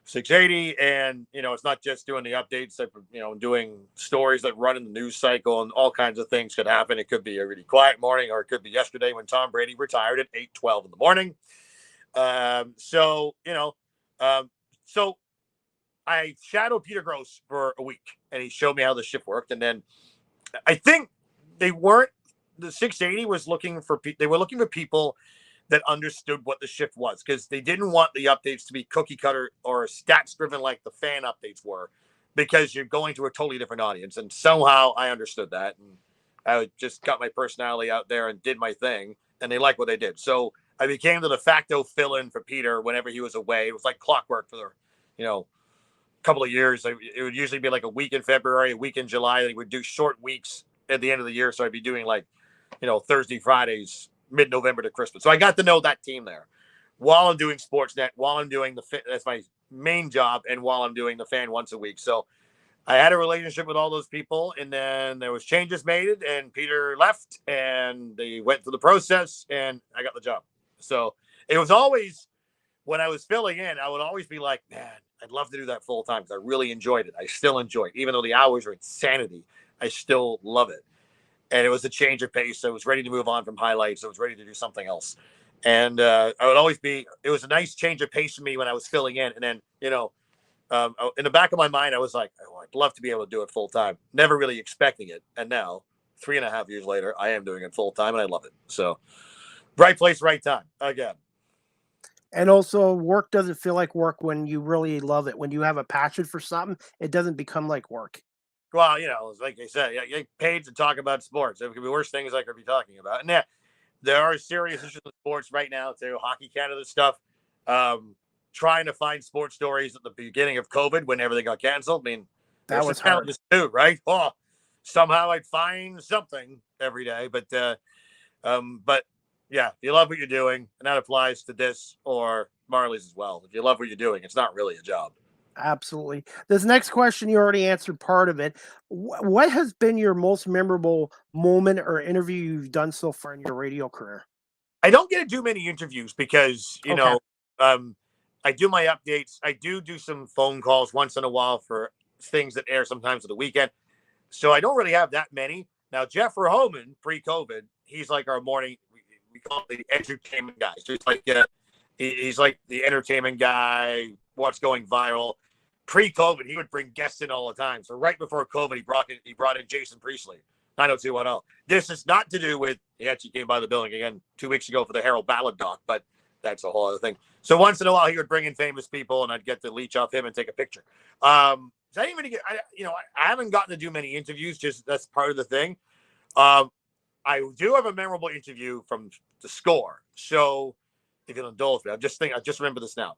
680. And, it's not just doing the updates, doing stories that run in the news cycle, and all kinds of things could happen. It could be a really quiet morning, or it could be yesterday when Tom Brady retired at 8:12 in the morning. So I shadowed Peter Gross for a week, and he showed me how the shift worked. And then I think the 680 was looking for people that understood what the shift was, because they didn't want the updates to be cookie cutter or stats driven like the fan updates were, because you're going to a totally different audience. And somehow I understood that, and I just got my personality out there and did my thing, and they liked what they did. So I became the de facto fill-in for Peter whenever he was away. It was like clockwork for the, couple of years. It would usually be like a week in February, a week in July. They would do short weeks at the end of the year. So I'd be doing like, Thursday, Fridays, mid-November to Christmas. So I got to know that team there while I'm doing Sportsnet, while I'm doing that's my main job, and while I'm doing the fan once a week. So I had a relationship with all those people, and then there was changes made, and Peter left, and they went through the process, and I got the job. So it was always, when I was filling in, I would always be like, man, I'd love to do that full time, because I really enjoyed it. I still enjoy it. Even though the hours are insanity, I still love it. And it was a change of pace. I was ready to move on from highlights. I was ready to do something else. And I would always it was a nice change of pace for me when I was filling in. And then, in the back of my mind, I was like, oh, I'd love to be able to do it full time. Never really expecting it. And now, 3.5 years later, I am doing it full time, and I love it. So, right place, right time again. And also, work doesn't feel like work when you really love it. When you have a passion for something, it doesn't become like work. Well, like I said, you get paid to talk about sports. There could be worse things I could be talking about. And there are serious issues with sports right now too. Hockey Canada stuff. Trying to find sports stories at the beginning of COVID when everything got canceled. I mean, that was hard too, right? Oh, somehow I'd find something every day. But yeah, if you love what you're doing, and that applies to this or Marley's as well. If you love what you're doing, it's not really a job. Absolutely. This next question, you already answered part of it. What has been your most memorable moment or interview you've done so far in your radio career? I don't get to do many interviews because, I do my updates. I do some phone calls once in a while for things that air sometimes at the weekend. So I don't really have that many. Now, Jeff Verhoeven, pre-COVID, he's like our morning. we call it the entertainment guy. So he's like the entertainment guy, what's going viral. Pre-COVID, he would bring guests in all the time. So right before COVID, he brought in Jason Priestley, 90210. This is not to do with, he actually came by the building again 2 weeks ago for the Harold Ballard doc, but that's a whole other thing. So once in a while, he would bring in famous people, and I'd get to leech off him and take a picture. So I didn't even I haven't gotten to do many interviews. Just that's part of the thing. I do have a memorable interview from the Score. So if you'll indulge me, I just remember this now.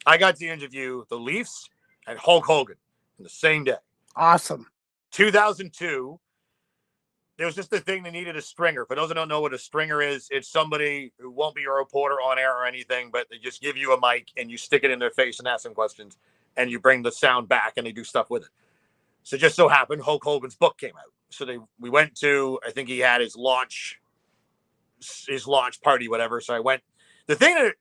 I got to interview the Leafs and Hulk Hogan in the same day. Awesome. 2002. There was just the thing they needed a stringer. For those who don't know what a stringer is, it's somebody who won't be a reporter on air or anything, but they just give you a mic and you stick it in their face and ask them questions, and you bring the sound back and they do stuff with it. So just so happened, Hulk Hogan's book came out. So we went to, I think he had his launch party, whatever. So I went. The thing that,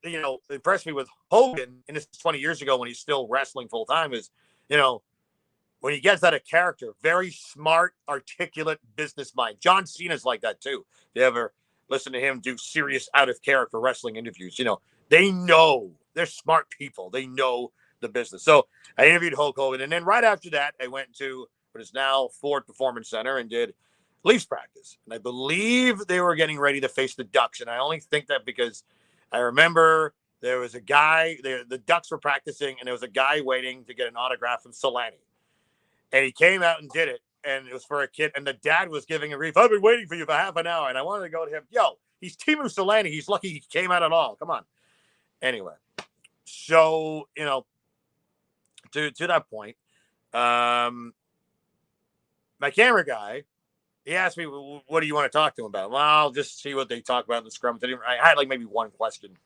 impressed me with Hogan, and this is 20 years ago when he's still wrestling full time, is, when he gets out of character, very smart, articulate business mind. John Cena's like that too. If you ever listen to him do serious out of character wrestling interviews, they know, they're smart people. They know the business. So I interviewed Hulk Hogan. And then right after that, I went to what is now Ford Performance Center and did Leafs practice. And I believe they were getting ready to face the Ducks. And I only think that because I remember there was a guy, the Ducks were practicing, and there was a guy waiting to get an autograph from Solani. And he came out and did it, and it was for a kid. And the dad was giving a brief. I've been waiting for you for half an hour, and I wanted to go to him. Yo, he's Timu Solani. He's lucky he came out at all. Come on. Anyway, so to that point, my camera guy, he asked me, "What do you want to talk to him about?" Well, I'll just see what they talk about in the scrum. I had like maybe one question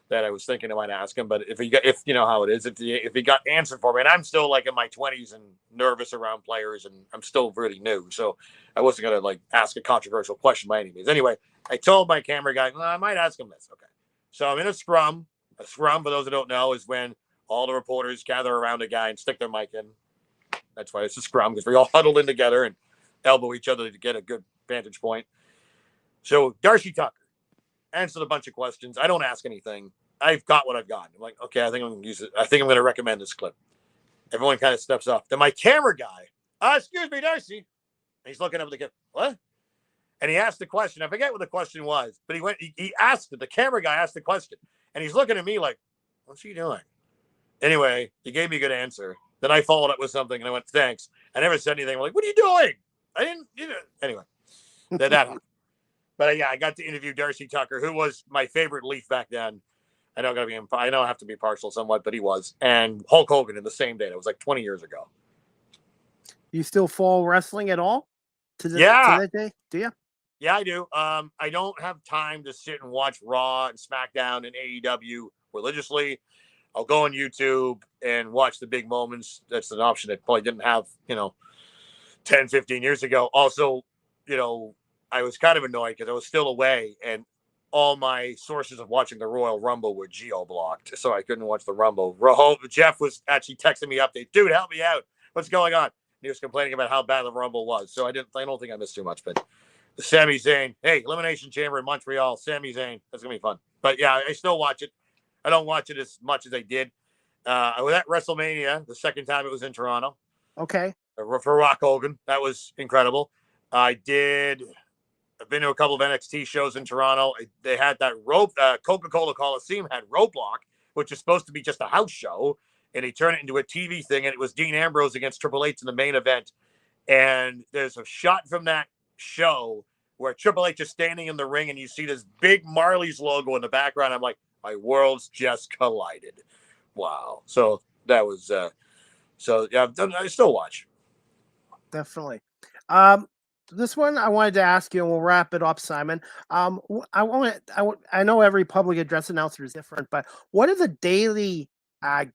that I was thinking I might ask him, but if you know how it is, if he got answered for me, and I'm still like in my 20s and nervous around players, and I'm still really new, so I wasn't gonna like ask a controversial question by any means. Anyway, I told my camera guy, I might ask him this. Okay, so I'm in a scrum. A scrum, for those who don't know, is when all the reporters gather around a guy and stick their mic in. That's why it's a scrum, because we all huddled in together and elbow each other to get a good vantage point. So Darcy Tucker answered a bunch of questions. I don't ask anything. I've got what I've got. I'm like, okay, I think I'm going to use it. I think I'm going to recommend this clip. Everyone kind of steps off. Then my camera guy, excuse me, Darcy. And he's looking up at the camera. What? And he asked the question. I forget what the question was, but he asked it. The camera guy asked the question. And he's looking at me like, what's he doing? Anyway, he gave me a good answer. Then I followed up with something, and I went, thanks. I never said anything. I'm like, what are you doing? I didn't, Anyway, that happened. But yeah, I got to interview Darcy Tucker, who was my favorite Leaf back then. I know I have to be partial somewhat, but he was. And Hulk Hogan in the same day. That was like 20 years ago. You still follow wrestling at all? To that day? Do you? Yeah, I do. I don't have time to sit and watch Raw and SmackDown and AEW religiously. I'll go on YouTube and watch the big moments. That's an option that probably didn't have, 10, 15 years ago. Also, I was kind of annoyed because I was still away, and all my sources of watching the Royal Rumble were geo-blocked, so I couldn't watch the Rumble. Jeff was actually texting me updates. Dude, help me out. What's going on? And he was complaining about how bad the Rumble was. So I don't think I missed too much, but the Sami Zayn, hey, Elimination Chamber in Montreal, Sami Zayn, that's going to be fun. But yeah, I still watch it. I don't watch it as much as I did. I was at WrestleMania the second time it was in Toronto. Okay. For Rock Hogan. That was incredible. I've been to a couple of NXT shows in Toronto. They had that Coca-Cola Coliseum had Roadblock, which is supposed to be just a house show, and they turned it into a TV thing, and it was Dean Ambrose against Triple H in the main event. And there's a shot from that show where Triple H is standing in the ring, and you see this big Marley's logo in the background. I'm like, my worlds just collided. Wow. So that was, yeah, I still watch. Definitely. This one I wanted to ask you, and we'll wrap it up, Simon. I know every public address announcer is different, but what is a daily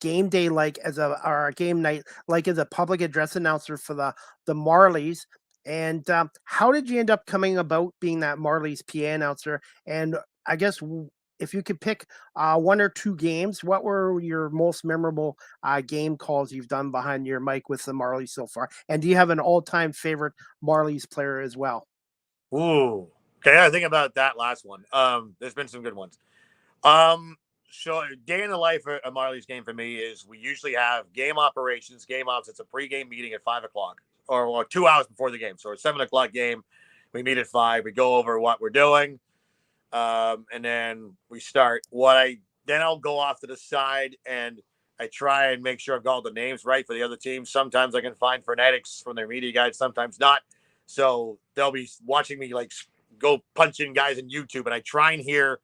game day like or a game night like as a public address announcer for the Marlies? And how did you end up coming about being that Marlies PA announcer? And I guess if you could pick one or two games, what were your most memorable game calls you've done behind your mic with the Marlies so far? And do you have an all-time favorite Marlies player as well? Ooh, Okay, I think about that last one. There's been some good ones. So day in the life of a Marlies game for me is we usually have game operations, game ops. It's a pregame meeting at 5:00 or 2 hours before the game. So it's 7:00 game. We meet at 5. We go over what we're doing, and then we start. Then I'll go off to the side and I try and make sure I've got all the names right for the other team. Sometimes I can find phonetics from their media guides, sometimes not. So they'll be watching me like go punch in guys in YouTube, and I try and hear.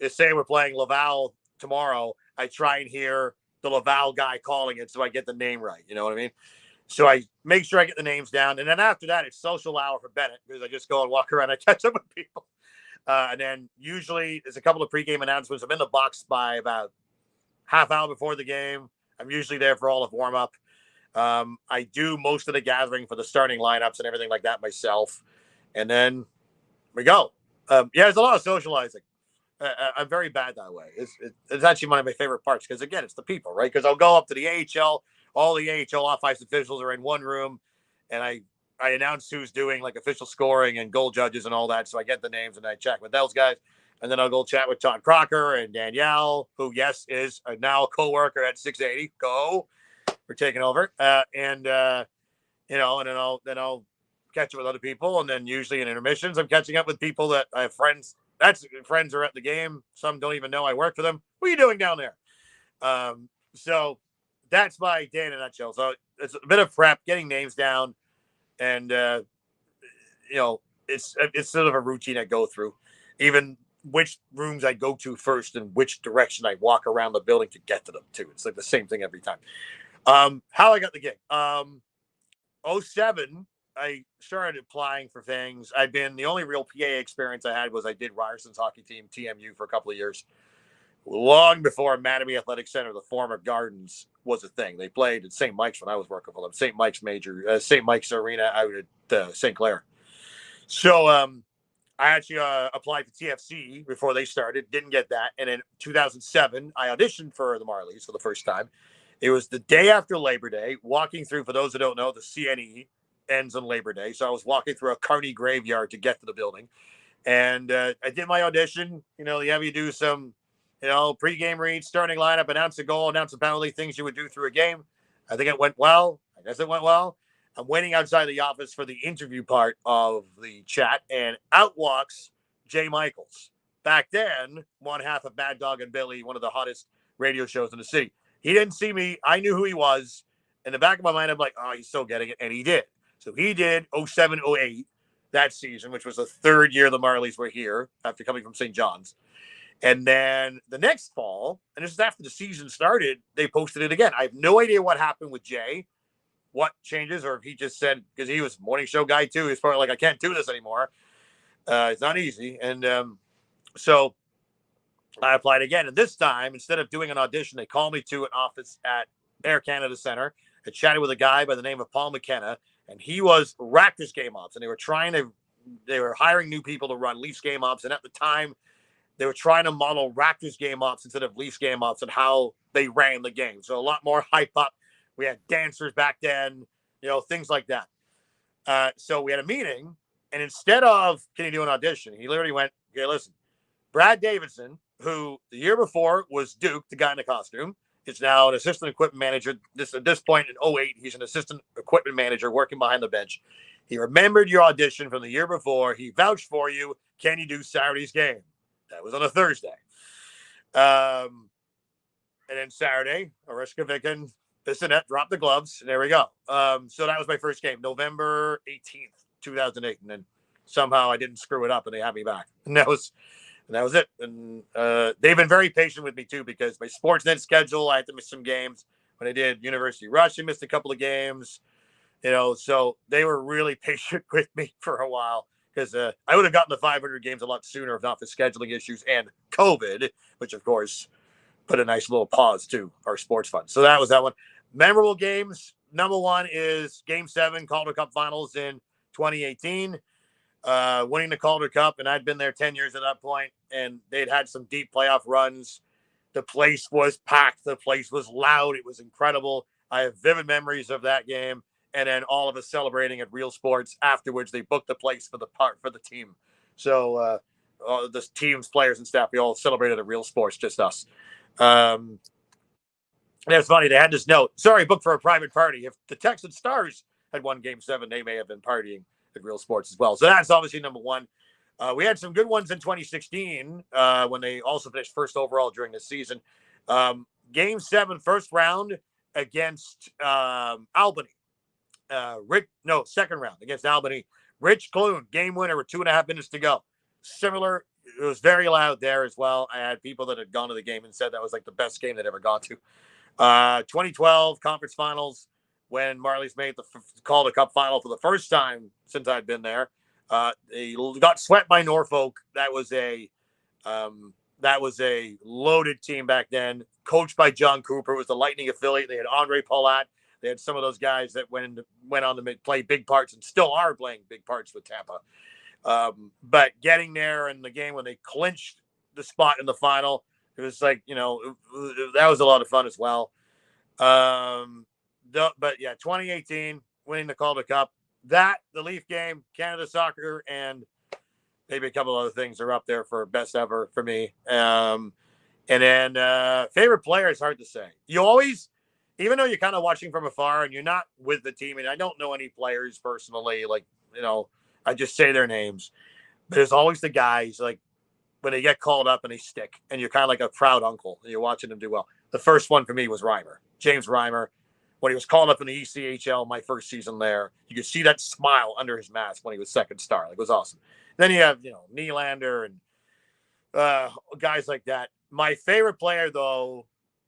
Say we're playing Laval tomorrow, I try and hear the Laval guy calling it so I get the name right. You know what I mean? So I make sure I get the names down. And then after that, it's social hour for Bennett because I just go and walk around and catch up with people. And then usually there's a couple of pregame announcements. I'm in the box by about half hour before the game. I'm usually there for all of warm up. I do most of the gathering for the starting lineups and everything like that myself. And then we go. Yeah, there's a lot of socializing. I'm very bad that way. It's actually one of my favorite parts because, again, it's the people, right? Because I'll go up to the AHL. All the AHL off-ice officials are in one room, and I announce who's doing, like, official scoring and goal judges and all that, so I get the names and I check with those guys. And then I'll go chat with Todd Crocker and Danielle, who, yes, is now a co-worker at 680. Go. We're taking over. And then I'll catch up with other people. And then usually in intermissions, I'm catching up with people that I have friends. Friends are at the game. Some don't even know I work for them. What are you doing down there? So that's my day in a nutshell. So it's a bit of prep, getting names down, and it's sort of a routine I go through. Even which rooms I go to first and which direction I walk around the building to get to them too. It's like the same thing every time. How I got the gig. 07. I started applying for things. The only real PA experience I had was I did Ryerson's hockey team, TMU, for a couple of years. Long before Mattamy Athletic Center, the former Gardens, was a thing. They played at St. Mike's when I was working for them. St. Mike's Arena out at St. Clair. So I actually applied to TFC before they started. Didn't get that. And in 2007, I auditioned for the Marlies for the first time. It was the day after Labor Day, walking through, for those who don't know, the CNE ends on Labor Day. So I was walking through a Carney graveyard to get to the building. And I did my audition. They have you do some, pregame reads, starting lineup, announce a goal, announce a penalty, things you would do through a game. I think it went well. I guess it went well. I'm waiting outside the office for the interview part of the chat, and out walks Jay Michaels. Back then, one half of Mad Dog and Billy, one of the hottest radio shows in the city. He didn't see me. I knew who he was. In the back of my mind, I'm like, oh, he's still getting it. And he did. So he did 07-08 that season, which was the third year the Marlies were here after coming from St. John's. And then the next fall, and this is after the season started, they posted it again. I have no idea what happened with Jay, what changes, or if he just said, because he was a morning show guy too, he's probably like, I can't do this anymore. It's not easy. And so I applied again. And this time, instead of doing an audition, they called me to an office at Air Canada Center. I chatted with a guy by the name of Paul McKenna, and he was Raptors game ops. And they were hiring new people to run Leafs game ops. And at the time, they were trying to model Raptors game ops instead of Leafs game ops and how they ran the game. So a lot more hype up. We had dancers back then, things like that. So we had a meeting, and instead of, can you do an audition? He literally went, okay, listen, Brad Davidson, who the year before was Duke, the guy in the costume, is now an assistant equipment manager. At this point in 08, he's an assistant equipment manager working behind the bench. He remembered your audition from the year before. He vouched for you. Can you do Saturday's game? That was on a Thursday. And then Saturday, Ariska Vicken, Bissonette dropped the gloves, and there we go. So that was my first game, November 18th, 2008. And then somehow I didn't screw it up, and they had me back. And that was it. And they've been very patient with me, too, because my Sportsnet schedule, I had to miss some games. When I did University Rush, I missed a couple of games. So they were really patient with me for a while. Because I would have gotten the 500 games a lot sooner if not for scheduling issues and COVID, which, of course, put a nice little pause to our sports fund. So that was that one. Memorable games. Number one is Game 7, Calder Cup Finals in 2018. Winning the Calder Cup, and I'd been there 10 years at that point, and they'd had some deep playoff runs. The place was packed. The place was loud. It was incredible. I have vivid memories of that game. And then all of us celebrating at Real Sports afterwards. They booked the place for the team. So all the teams, players, and staff, we all celebrated at Real Sports, just us. And it's funny, they had this note, sorry, booked for a private party. If the Texas Stars had won Game 7, they may have been partying at Real Sports as well. So that's obviously number one. We had some good ones in 2016 when they also finished first overall during the season. Game 7, first round against Albany. Second round against Albany. Rich Clune, game winner with 2.5 minutes to go. Similar, it was very loud there as well. I had people that had gone to the game and said that was like the best game they'd ever gone to. 2012 conference finals when Marlies made the Calder Cup final for the first time since I'd been there. They got swept by Norfolk. That was a loaded team back then, coached by John Cooper. It was the Lightning affiliate. They had Andre Palat. They had some of those guys that went on to play big parts and still are playing big parts with Tampa. But getting there in the game when they clinched the spot in the final, it was like, that was a lot of fun as well. But yeah, 2018, winning the Calder Cup, the Leaf game, Canada Soccer, and maybe a couple other things are up there for best ever for me. And then favorite player is hard to say. You always, even though you're kind of watching from afar and you're not with the team, and I don't know any players personally, I just say their names. But there's always the guys, like, when they get called up and they stick, and you're kind of like a proud uncle, and you're watching them do well. The first one for me was Reimer, James Reimer. When he was called up in the ECHL, my first season there, you could see that smile under his mask when he was second star. It was awesome. Then you have, Nylander and guys like that. My favorite player, though,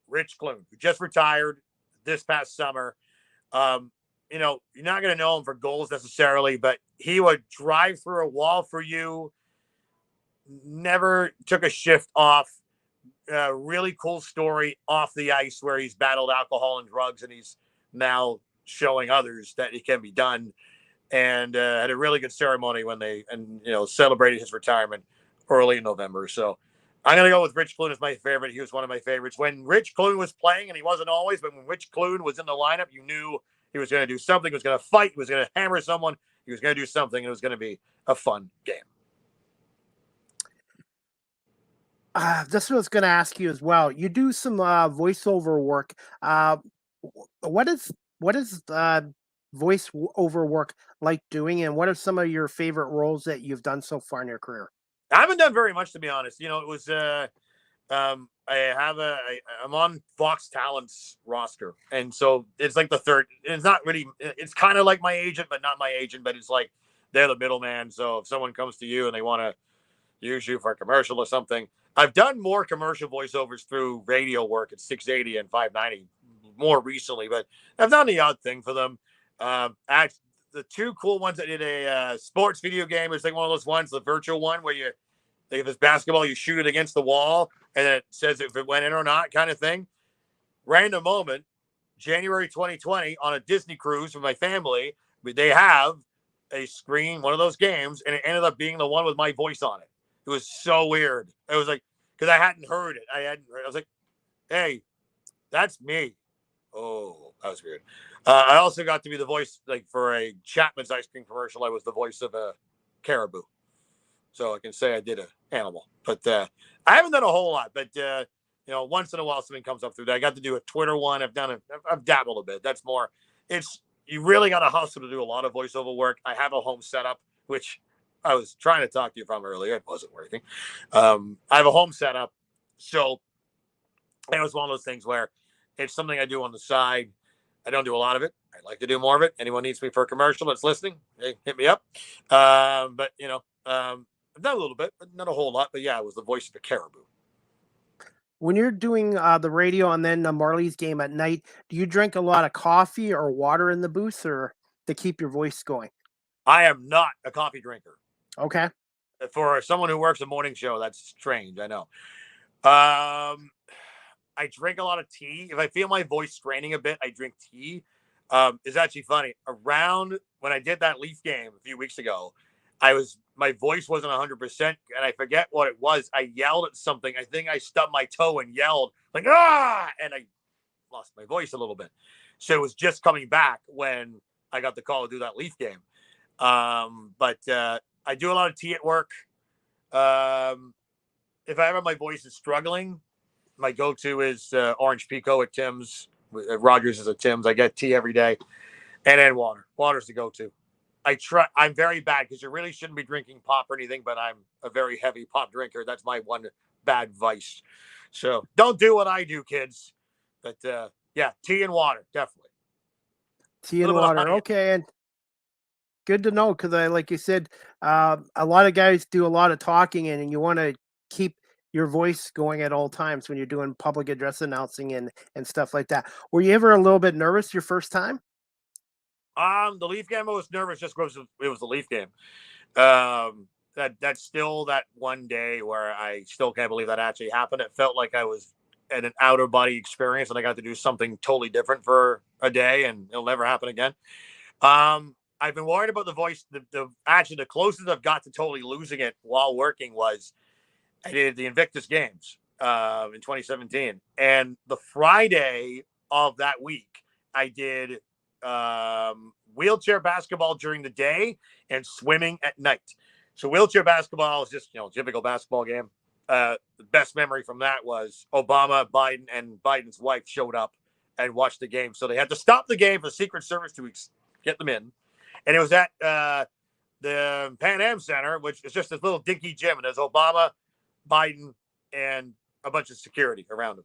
Rich Clune, who just retired this past summer. You're not going to know him for goals necessarily, but he would drive through a wall for you. Never took a shift off. Really cool story off the ice where he's battled alcohol and drugs, and he's now showing others that it can be done. And had a really good ceremony when they celebrated his retirement early in November. So I'm going to go with Rich Clune as my favorite. He was one of my favorites. When Rich Clune was playing, and he wasn't always, but when Rich Clune was in the lineup, you knew he was going to do something. He was going to fight. He was going to hammer someone. He was going to do something. And it was going to be a fun game. This was going to ask you as well. You do some voiceover work. What is voiceover work like doing, and what are some of your favorite roles that you've done so far in your career? I haven't done very much, to be honest. It was I'm on Fox Talent's roster, and so it's like the third. It's not really. It's kind of like my agent, but not my agent. But it's like they're the middleman. So if someone comes to you and they want to use you for a commercial or something, I've done more commercial voiceovers through radio work at 680 and 590 more recently, but I've done the odd thing for them. Actually, the two cool ones, I did a sports video game. It's like one of those ones, the virtual one where they have this basketball, you shoot it against the wall, and it says if it went in or not, kind of thing. Random moment, January 2020, on a Disney cruise with my family, they have a screen, one of those games, and it ended up being the one with my voice on it. It was so weird. It was like, because I hadn't heard it. I was like, hey, that's me. Oh, that was weird. I also got to be the voice, like for a Chapman's ice cream commercial. I was the voice of a caribou. So I can say I did an animal. But I haven't done a whole lot. But, once in a while something comes up through that. I got to do a Twitter one. I've dabbled a bit. That's more, you really got to hustle to do a lot of voiceover work. I have a home setup, which I was trying to talk to you from earlier. It wasn't working. I have a home setup. So it was one of those things where it's something I do on the side. I don't do a lot of it. I'd like to do more of it. Anyone needs me for a commercial that's listening, hey, hit me up. But, I've done a little bit, but not a whole lot. But, yeah, it was the voice of a caribou. When you're doing the radio and then the Marlies game at night, do you drink a lot of coffee or water in the booth or to keep your voice going? I am not a coffee drinker. Okay. For someone who works a morning show, that's strange. I know. I drink a lot of tea. If I feel my voice straining a bit, I drink tea. It's actually funny. Around when I did that Leaf game a few weeks ago, my voice wasn't 100%, and I forget what it was. I yelled at something. I think I stubbed my toe and yelled like, ah, and I lost my voice a little bit. So it was just coming back when I got the call to do that Leaf game. But I do a lot of tea at work. If I ever my voice is struggling, my go-to is orange pico at Tim's. Rogers is at Tim's. I get tea every day, and then water. Water's the go-to. I'm very bad because you really shouldn't be drinking pop or anything, but I'm a very heavy pop drinker. That's my one bad vice. So don't do what I do, kids. But yeah, tea and water, definitely. Tea and water. Okay. And good to know, because like you said, a lot of guys do a lot of talking, and you want to keep your voice going at all times when you're doing public address announcing and stuff like that. Were you ever a little bit nervous your first time? The Leaf game, I was nervous just because it was the Leaf game. That's still that one day where I still can't believe that actually happened. It felt like I was at an outer body experience, and I got to do something totally different for a day, and it'll never happen again. I've been worried about the voice. Actually, the closest I've got to totally losing it while working was I did the Invictus Games in 2017, and the Friday of that week, I did wheelchair basketball during the day and swimming at night. So wheelchair basketball is just, typical basketball game. The best memory from that was Obama, Biden, and Biden's wife showed up and watched the game. So they had to stop the game for Secret Service to get them in. And it was at the Pan Am Center, which is just this little dinky gym. And there's Obama, Biden, and a bunch of security around him.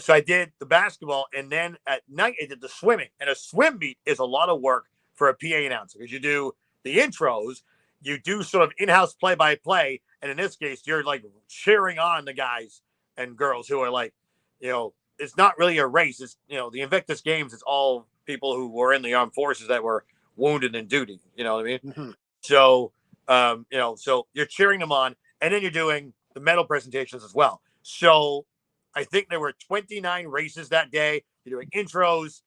So I did the basketball, and then at night I did the swimming. And a swim meet is a lot of work for a PA announcer because you do the intros, you do sort of in-house play-by-play, and in this case, you're like cheering on the guys and girls who are like, it's not really a race. It's, the Invictus Games, it's all people who were in the armed forces that were wounded in duty. You know what I mean? Mm-hmm. So, so you're cheering them on, and then you're doing the medal presentations as well. So I think there were 29 races that day. You're doing intros,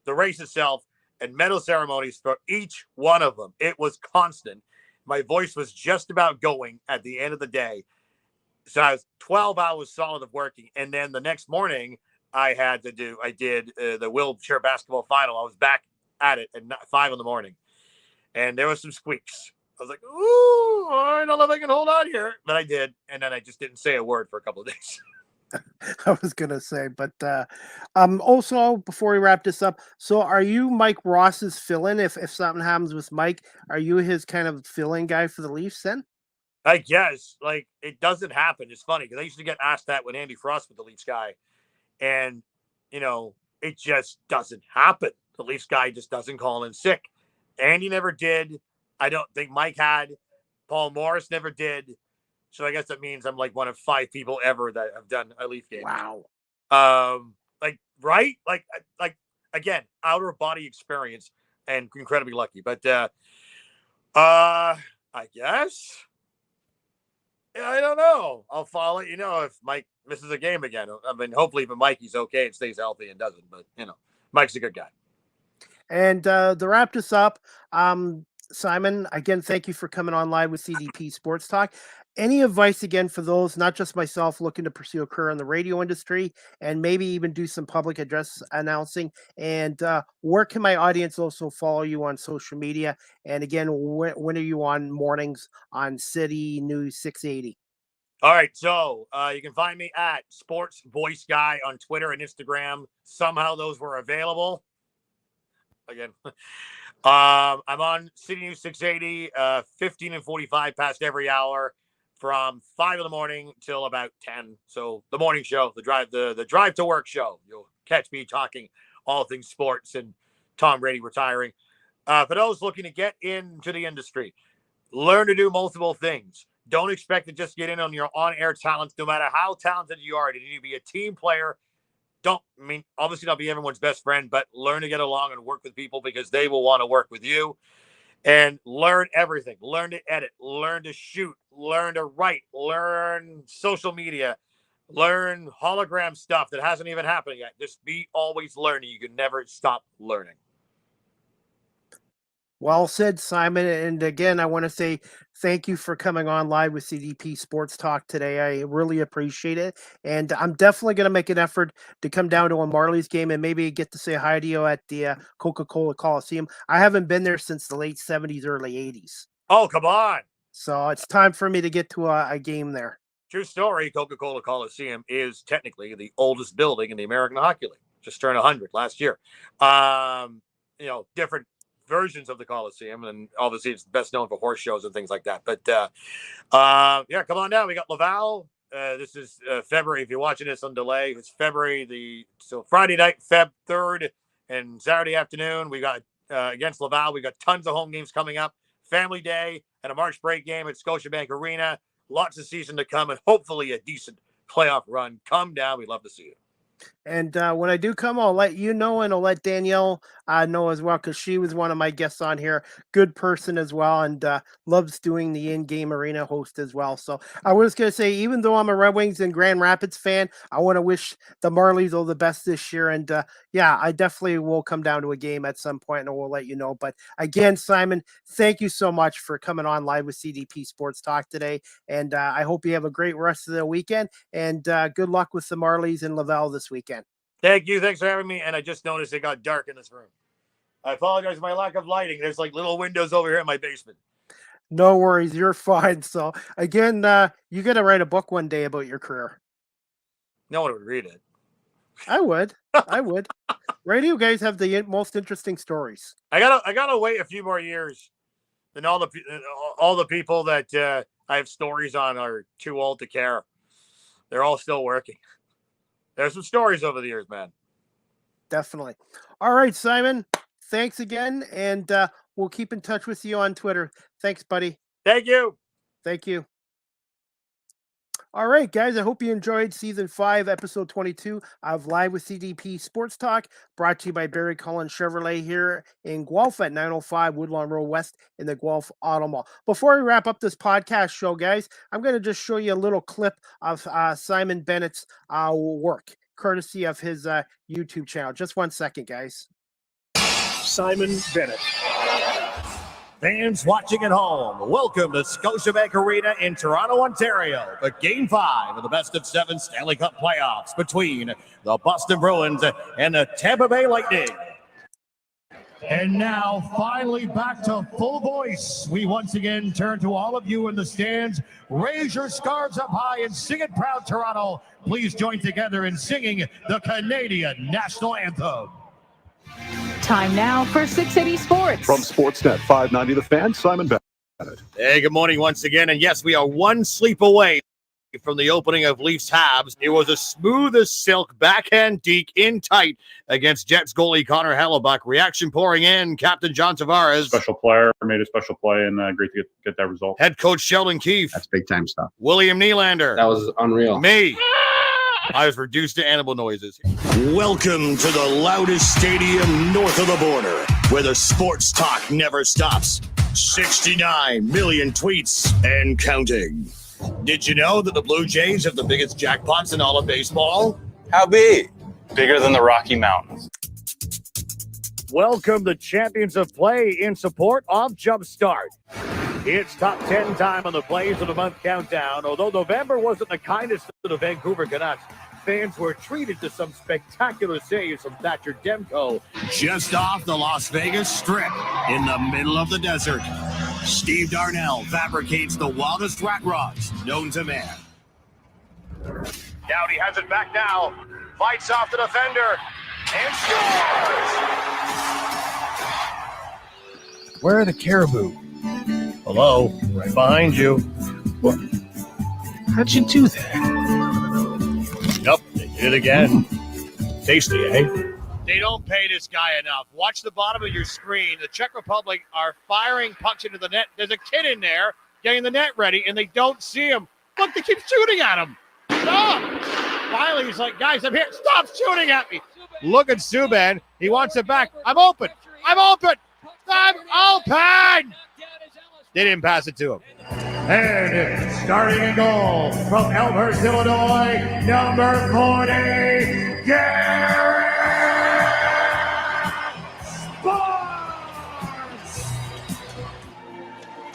the race itself, and medal ceremonies for each one of them. It was constant. My voice was just about going at the end of the day. So I was 12 hours solid of working. And then the next morning, I did the wheelchair basketball final. I was back at it at 5 a.m. And there was some squeaks. I was like, ooh, I don't know if I can hold on here. But I did. And then I just didn't say a word for a couple of days. I was gonna say, but also before we wrap this up, so are you Mike Ross's fill-in? If something happens with Mike, are you his kind of fill-in guy for the Leafs then? I guess, it doesn't happen. It's funny because I used to get asked that when Andy Frost was the Leafs guy, and it just doesn't happen. The Leafs guy just doesn't call in sick. Andy never did. I don't think Mike had. Paul Morris never did. So I guess that means I'm like one of 5 people ever that have done a Leaf game. Wow. Right? Again, outer body experience and incredibly lucky. But I guess I don't know. I'll let you know if Mike misses a game again. I mean, hopefully, if Mikey's okay and stays healthy and doesn't. But Mike's a good guy. And to wrap this up, Simon, again, thank you for coming on live with CDP Sports Talk. Any advice again for those, not just myself, looking to pursue a career in the radio industry and maybe even do some public address announcing? And where can my audience also follow you on social media? And again, when are you on mornings on City News 680? All right, so you can find me at Sports Voice Guy on Twitter and Instagram. Somehow those were available. Again, I'm on City News 680, 15 and 45 past every hour from 5 a.m. till about 10. So the morning show, the drive to work show. You'll catch me talking all things sports and Tom Brady retiring. For those looking to get into the industry, learn to do multiple things. Don't expect to just get in on your on-air talents, no matter how talented you are. You need to be a team player. Obviously not be everyone's best friend, but learn to get along and work with people because they will want to work with you. And learn everything. Learn to edit. Learn to shoot. Learn to write. Learn social media. Learn hologram stuff that hasn't even happened yet. Just be always learning. You can never stop learning. Well said, Simon. And again, I want to say thank you for coming on live with CDP Sports Talk today. I really appreciate it. And I'm definitely going to make an effort to come down to a Marlies game and maybe get to say hi to you at the Coca-Cola Coliseum. I haven't been there since the late 70s, early 80s. Oh, come on. So it's time for me to get to a game there. True story, Coca-Cola Coliseum is technically the oldest building in the American Hockey League. Just turned 100 last year. Different versions of the Coliseum, and obviously it's best known for horse shows and things like that. But come on down. We got Laval. This is February. If you're watching this on delay, it's February Friday night, Feb 3rd, and Saturday afternoon we got against Laval. We got tons of home games coming up. Family Day and a March break game at Scotiabank Arena. Lots of season to come, and hopefully a decent playoff run. Come down. We'd love to see you. And when I do come, I'll let you know, and I'll let Danielle know as well, because she was one of my guests on here. Good person as well, and loves doing the in-game arena host as well. So I was going to say, even though I'm a Red Wings and Grand Rapids fan, I want to wish the Marlies all the best this year. And I definitely will come down to a game at some point, and we'll let you know. But again, Simon, thank you so much for coming on live with CDP Sports Talk today. And I hope you have a great rest of the weekend. And good luck with the Marlies and Laval this weekend. Thank you. Thanks for having me. And I just noticed it got dark in this room. I apologize for my lack of lighting. There's like little windows over here in my basement. No worries. You're fine. So again, you got to write a book one day about your career. No one would read it. I would. I would. Radio guys have the most interesting stories. I gotta wait a few more years. Then all the people that I have stories on are too old to care. They're all still working. There's some stories over the years, man. Definitely. All right, Simon. Thanks again, and we'll keep in touch with you on Twitter. Thanks, buddy. Thank you. Thank you. All right, guys. I hope you enjoyed Season 5, Episode 22 of Live with CDP Sports Talk, brought to you by Barry Cullen Chevrolet here in Guelph at 905 Woodlawn Road West in the Guelph Auto Mall. Before we wrap up this podcast show, guys, I'm going to just show you a little clip of Simon Bennett's work, courtesy of his YouTube channel. Just 1 second, guys. Simon Bennett. Fans watching at home, welcome to Scotiabank Arena in Toronto, Ontario, for Game 5 of the Best of 7 Stanley Cup playoffs between the Boston Bruins and the Tampa Bay Lightning. And now, finally back to full voice. We once again turn to all of you in the stands. Raise your scarves up high and sing it proud, Toronto. Please join together in singing the Canadian National Anthem. Time now for 680 Sports. From Sportsnet 590 The Fan, Simon Bennett. Hey, good morning once again. And yes, we are one sleep away from the opening of Leafs Habs. It was a smooth as silk backhand deke in tight against Jets goalie Connor Hellebuck. Reaction pouring in. Captain John Tavares. Special player, made a special play, and great to get that result. Head coach Sheldon Keefe. That's big time stuff. William Nylander. That was unreal. Me. I was reduced to animal noises. Welcome to the loudest stadium north of the border, where the sports talk never stops. 69 million tweets and counting. Did you know that the Blue Jays have the biggest jackpots in all of baseball? How big? Bigger than the Rocky Mountains. Welcome to Champions of Play in support of Jumpstart. It's top 10 time on the Plays of the Month countdown. Although November wasn't the kindest to the Vancouver Canucks, fans were treated to some spectacular saves from Thatcher Demko. Just off the Las Vegas Strip, in the middle of the desert, Steve Darnell fabricates the wildest rack rods known to man. Dowdy has it back now. Fights off the defender and scores! Where are the caribou? Hello, right behind you. What? How'd you do that? Yep, they did it again. Tasty, eh? They don't pay this guy enough. Watch the bottom of your screen. The Czech Republic are firing pucks into the net. There's a kid in there getting the net ready, and they don't see him. Look, they keep shooting at him. Stop! Finally, he's like, guys, I'm here. Stop shooting at me. Look at Subban. He wants it back. I'm open. I'm open. I'm open. They didn't pass it to him. And starting in goal from Elmhurst, Illinois, number 40, Garrett Sparks!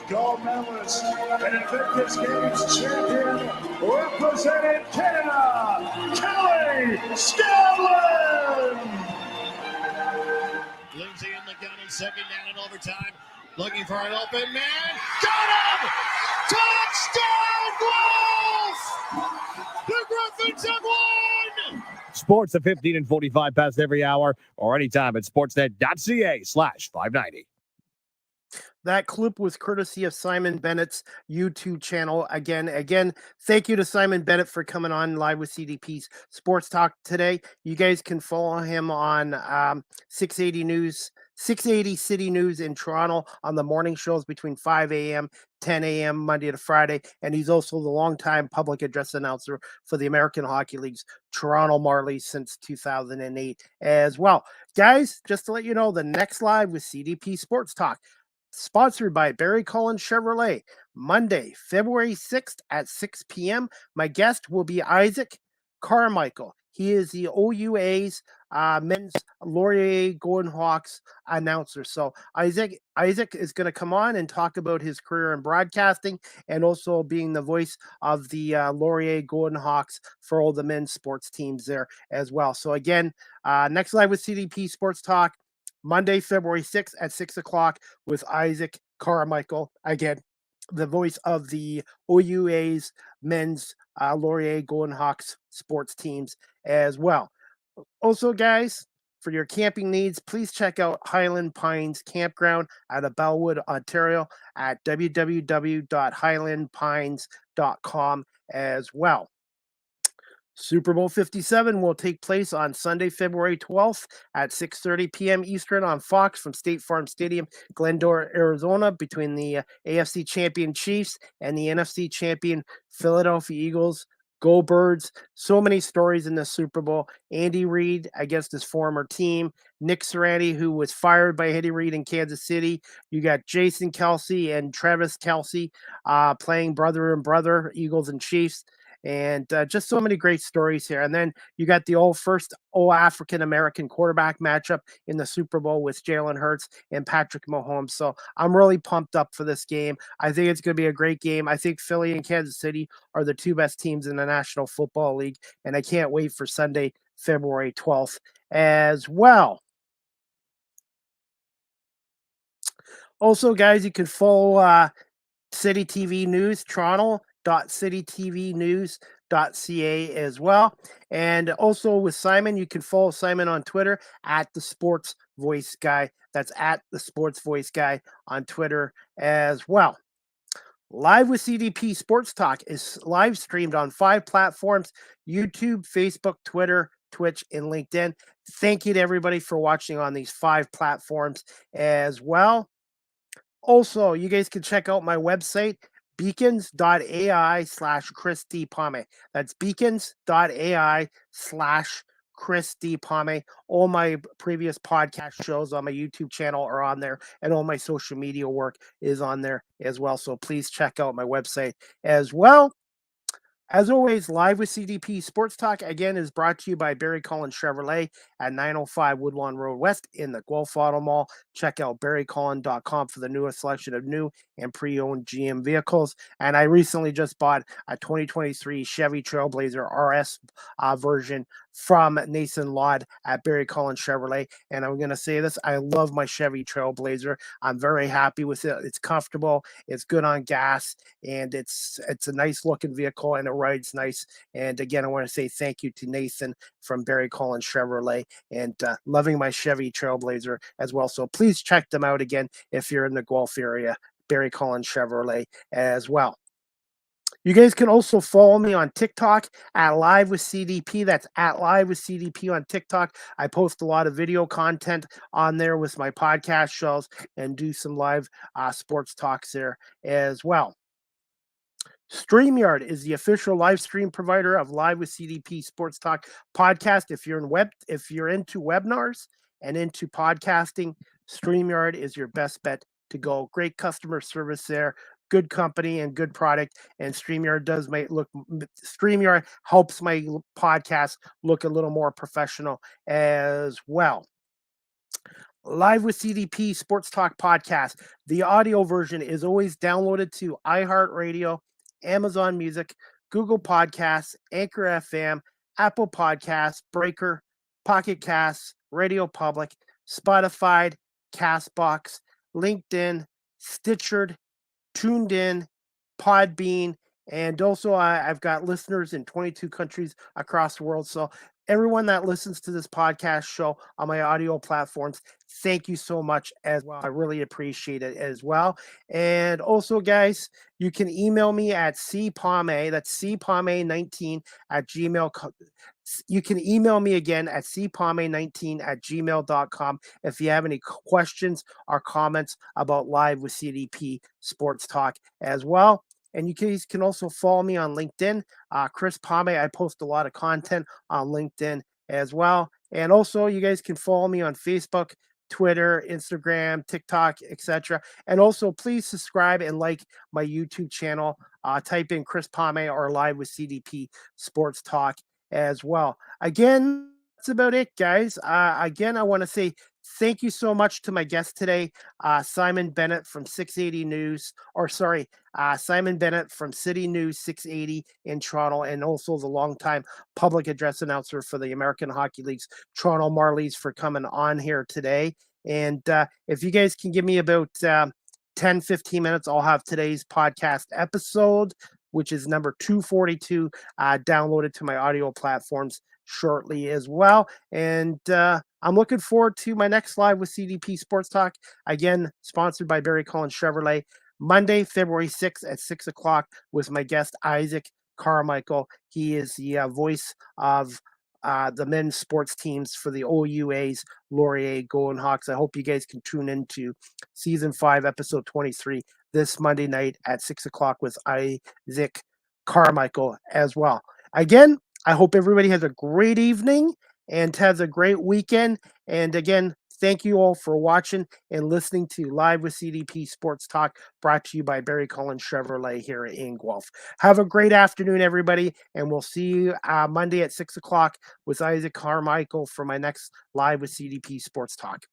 Gold medalist and Invictus Games champion, representing Canada, Kelly Scanlon! Lindsay in the gun in second down in overtime. Looking for an open man. Got him! Touchdown, Wolves! The Griffins have won! Sports at 15 and 45 past every hour or anytime at sportsnet.ca/590. That clip was courtesy of Simon Bennett's YouTube channel. Again, thank you to Simon Bennett for coming on live with CDP's Sports Talk today. You guys can follow him on 680 City News in Toronto on the morning shows between 5 a.m. 10 a.m. Monday to Friday, and he's also the longtime public address announcer for the American Hockey League's Toronto Marlies since 2008 as well. Guys, just to let you know, the next live with CDP Sports Talk, sponsored by Barry Collins Chevrolet, Monday, February 6th at 6 p.m. My guest will be Isaac Carmichael. He is the OUA's men's Laurier Golden Hawks announcer. So Isaac is going to come on and talk about his career in broadcasting and also being the voice of the Laurier Golden Hawks for all the men's sports teams there as well. So again, next live with CDP Sports Talk, Monday, February 6th at 6 o'clock with Isaac Carmichael. Again, the voice of the OUA's men's Laurier Golden Hawks sports teams as well. Also, guys, for your camping needs, please check out Highland Pines Campground out of Bellwood, Ontario at www.highlandpines.com as well. Super Bowl 57 will take place on Sunday, February 12th at 6:30 p.m. Eastern on Fox from State Farm Stadium, Glendora, Arizona, between the AFC champion Chiefs and the NFC champion Philadelphia Eagles. Go Birds. So many stories in the Super Bowl. Andy Reid against his former team. Nick Sirianni, who was fired by Eddie Reid in Kansas City. You got Jason Kelsey and Travis Kelsey playing brother and brother, Eagles and Chiefs. And just so many great stories here. And then you got the first African-American quarterback matchup in the Super Bowl with Jalen Hurts and Patrick Mahomes. So I'm really pumped up for this game. I think it's going to be a great game. I think Philly and Kansas City are the two best teams in the National Football League. And I can't wait for Sunday, February 12th as well. Also, guys, you can follow City TV News Toronto.citytvnews.ca as well. And also with Simon, you can follow Simon on Twitter at the Sports Voice Guy. That's at the Sports Voice Guy on Twitter as well. Live with CDP Sports Talk is live streamed on 5 platforms: YouTube, Facebook, Twitter, Twitch, and LinkedIn. Thank you to everybody for watching on these 5 platforms as well. Also, you guys can check out my website, beacons.ai/Chris D. Palme. That's beacons.ai/Chris D. Palme. All my previous podcast shows on my YouTube channel are on there, and all my social media work is on there as well. So please check out my website as well. As always, live with CDP Sports Talk, again, is brought to you by Barry Collins Chevrolet at 905 Woodlawn Road West in the Guelph Auto Mall. Check out barrycollin.com for the newest selection of new and pre-owned GM vehicles. And I recently just bought a 2023 Chevy Trailblazer RS version from Nathan Laud at Barry Collins Chevrolet. And I'm going to say this, I love my Chevy Trailblazer. I'm very happy with it. It's comfortable, it's good on gas, and it's a nice looking vehicle, and it rides nice. And again, I want to say thank you to Nathan from Barry Collins Chevrolet, and loving my Chevy Trailblazer as well. So please check them out again if you're in the Guelph area, Barry Collins Chevrolet as well. You guys can also follow me on TikTok at Live with CDP. That's at Live with CDP on TikTok. I post a lot of video content on there with my podcast shows and do some live sports talks there as well. StreamYard is the official live stream provider of Live with CDP Sports Talk podcast. If you're into webinars and into podcasting, StreamYard is your best bet to go. Great customer service there, good company and good product. And StreamYard helps my podcast look a little more professional as well. Live with CDP Sports Talk podcast. The audio version is always downloaded to iHeartRadio, Amazon Music, Google Podcasts, Anchor FM, Apple Podcasts, Breaker, Pocket Casts, Radio Public, Spotify, Castbox, LinkedIn, Stitcher, Tuned In, Podbean, and also I've got listeners in 22 countries across the world. So everyone that listens to this podcast show on my audio platforms, thank you so much as well. I really appreciate it as well. And also, guys, you can email me at cpame, that's cpame19 at gmail. You can email me again at cpame19@gmail.com if you have any questions or comments about Live with CDP Sports Talk as well. And you guys can also follow me on LinkedIn. Chris Pame, I post a lot of content on LinkedIn as well. And also, you guys can follow me on Facebook, Twitter, Instagram, TikTok, etc. And also, please subscribe and like my YouTube channel. Type in Chris Pame or Live with CDP Sports Talk as well. Again, that's about it, guys. Again, I want to say thank you so much to my guest today, Simon Bennett from 680 News, Simon Bennett from City News 680 in Toronto, and also the longtime public address announcer for the American Hockey League's Toronto Marlies, for coming on here today. And if you guys can give me about 10, 15 minutes, I'll have today's podcast episode, which is number 242, downloaded to my audio platforms shortly as well. And I'm looking forward to my next Live with CDP Sports Talk, again sponsored by Barry Cullen Chevrolet, Monday, February 6th at 6 o'clock, with my guest Isaac Carmichael. He is the voice of the men's sports teams for the OUA's Laurier Golden Hawks. I hope you guys can tune into season 5, episode 23 this Monday night at 6 o'clock with Isaac Carmichael as well. Again, I hope everybody has a great evening and has a great weekend. And again, thank you all for watching and listening to Live with CDP Sports Talk, brought to you by Barry Cullen Chevrolet here in Guelph. Have a great afternoon, everybody, and we'll see you Monday at 6 o'clock with Isaac Carmichael for my next Live with CDP Sports Talk.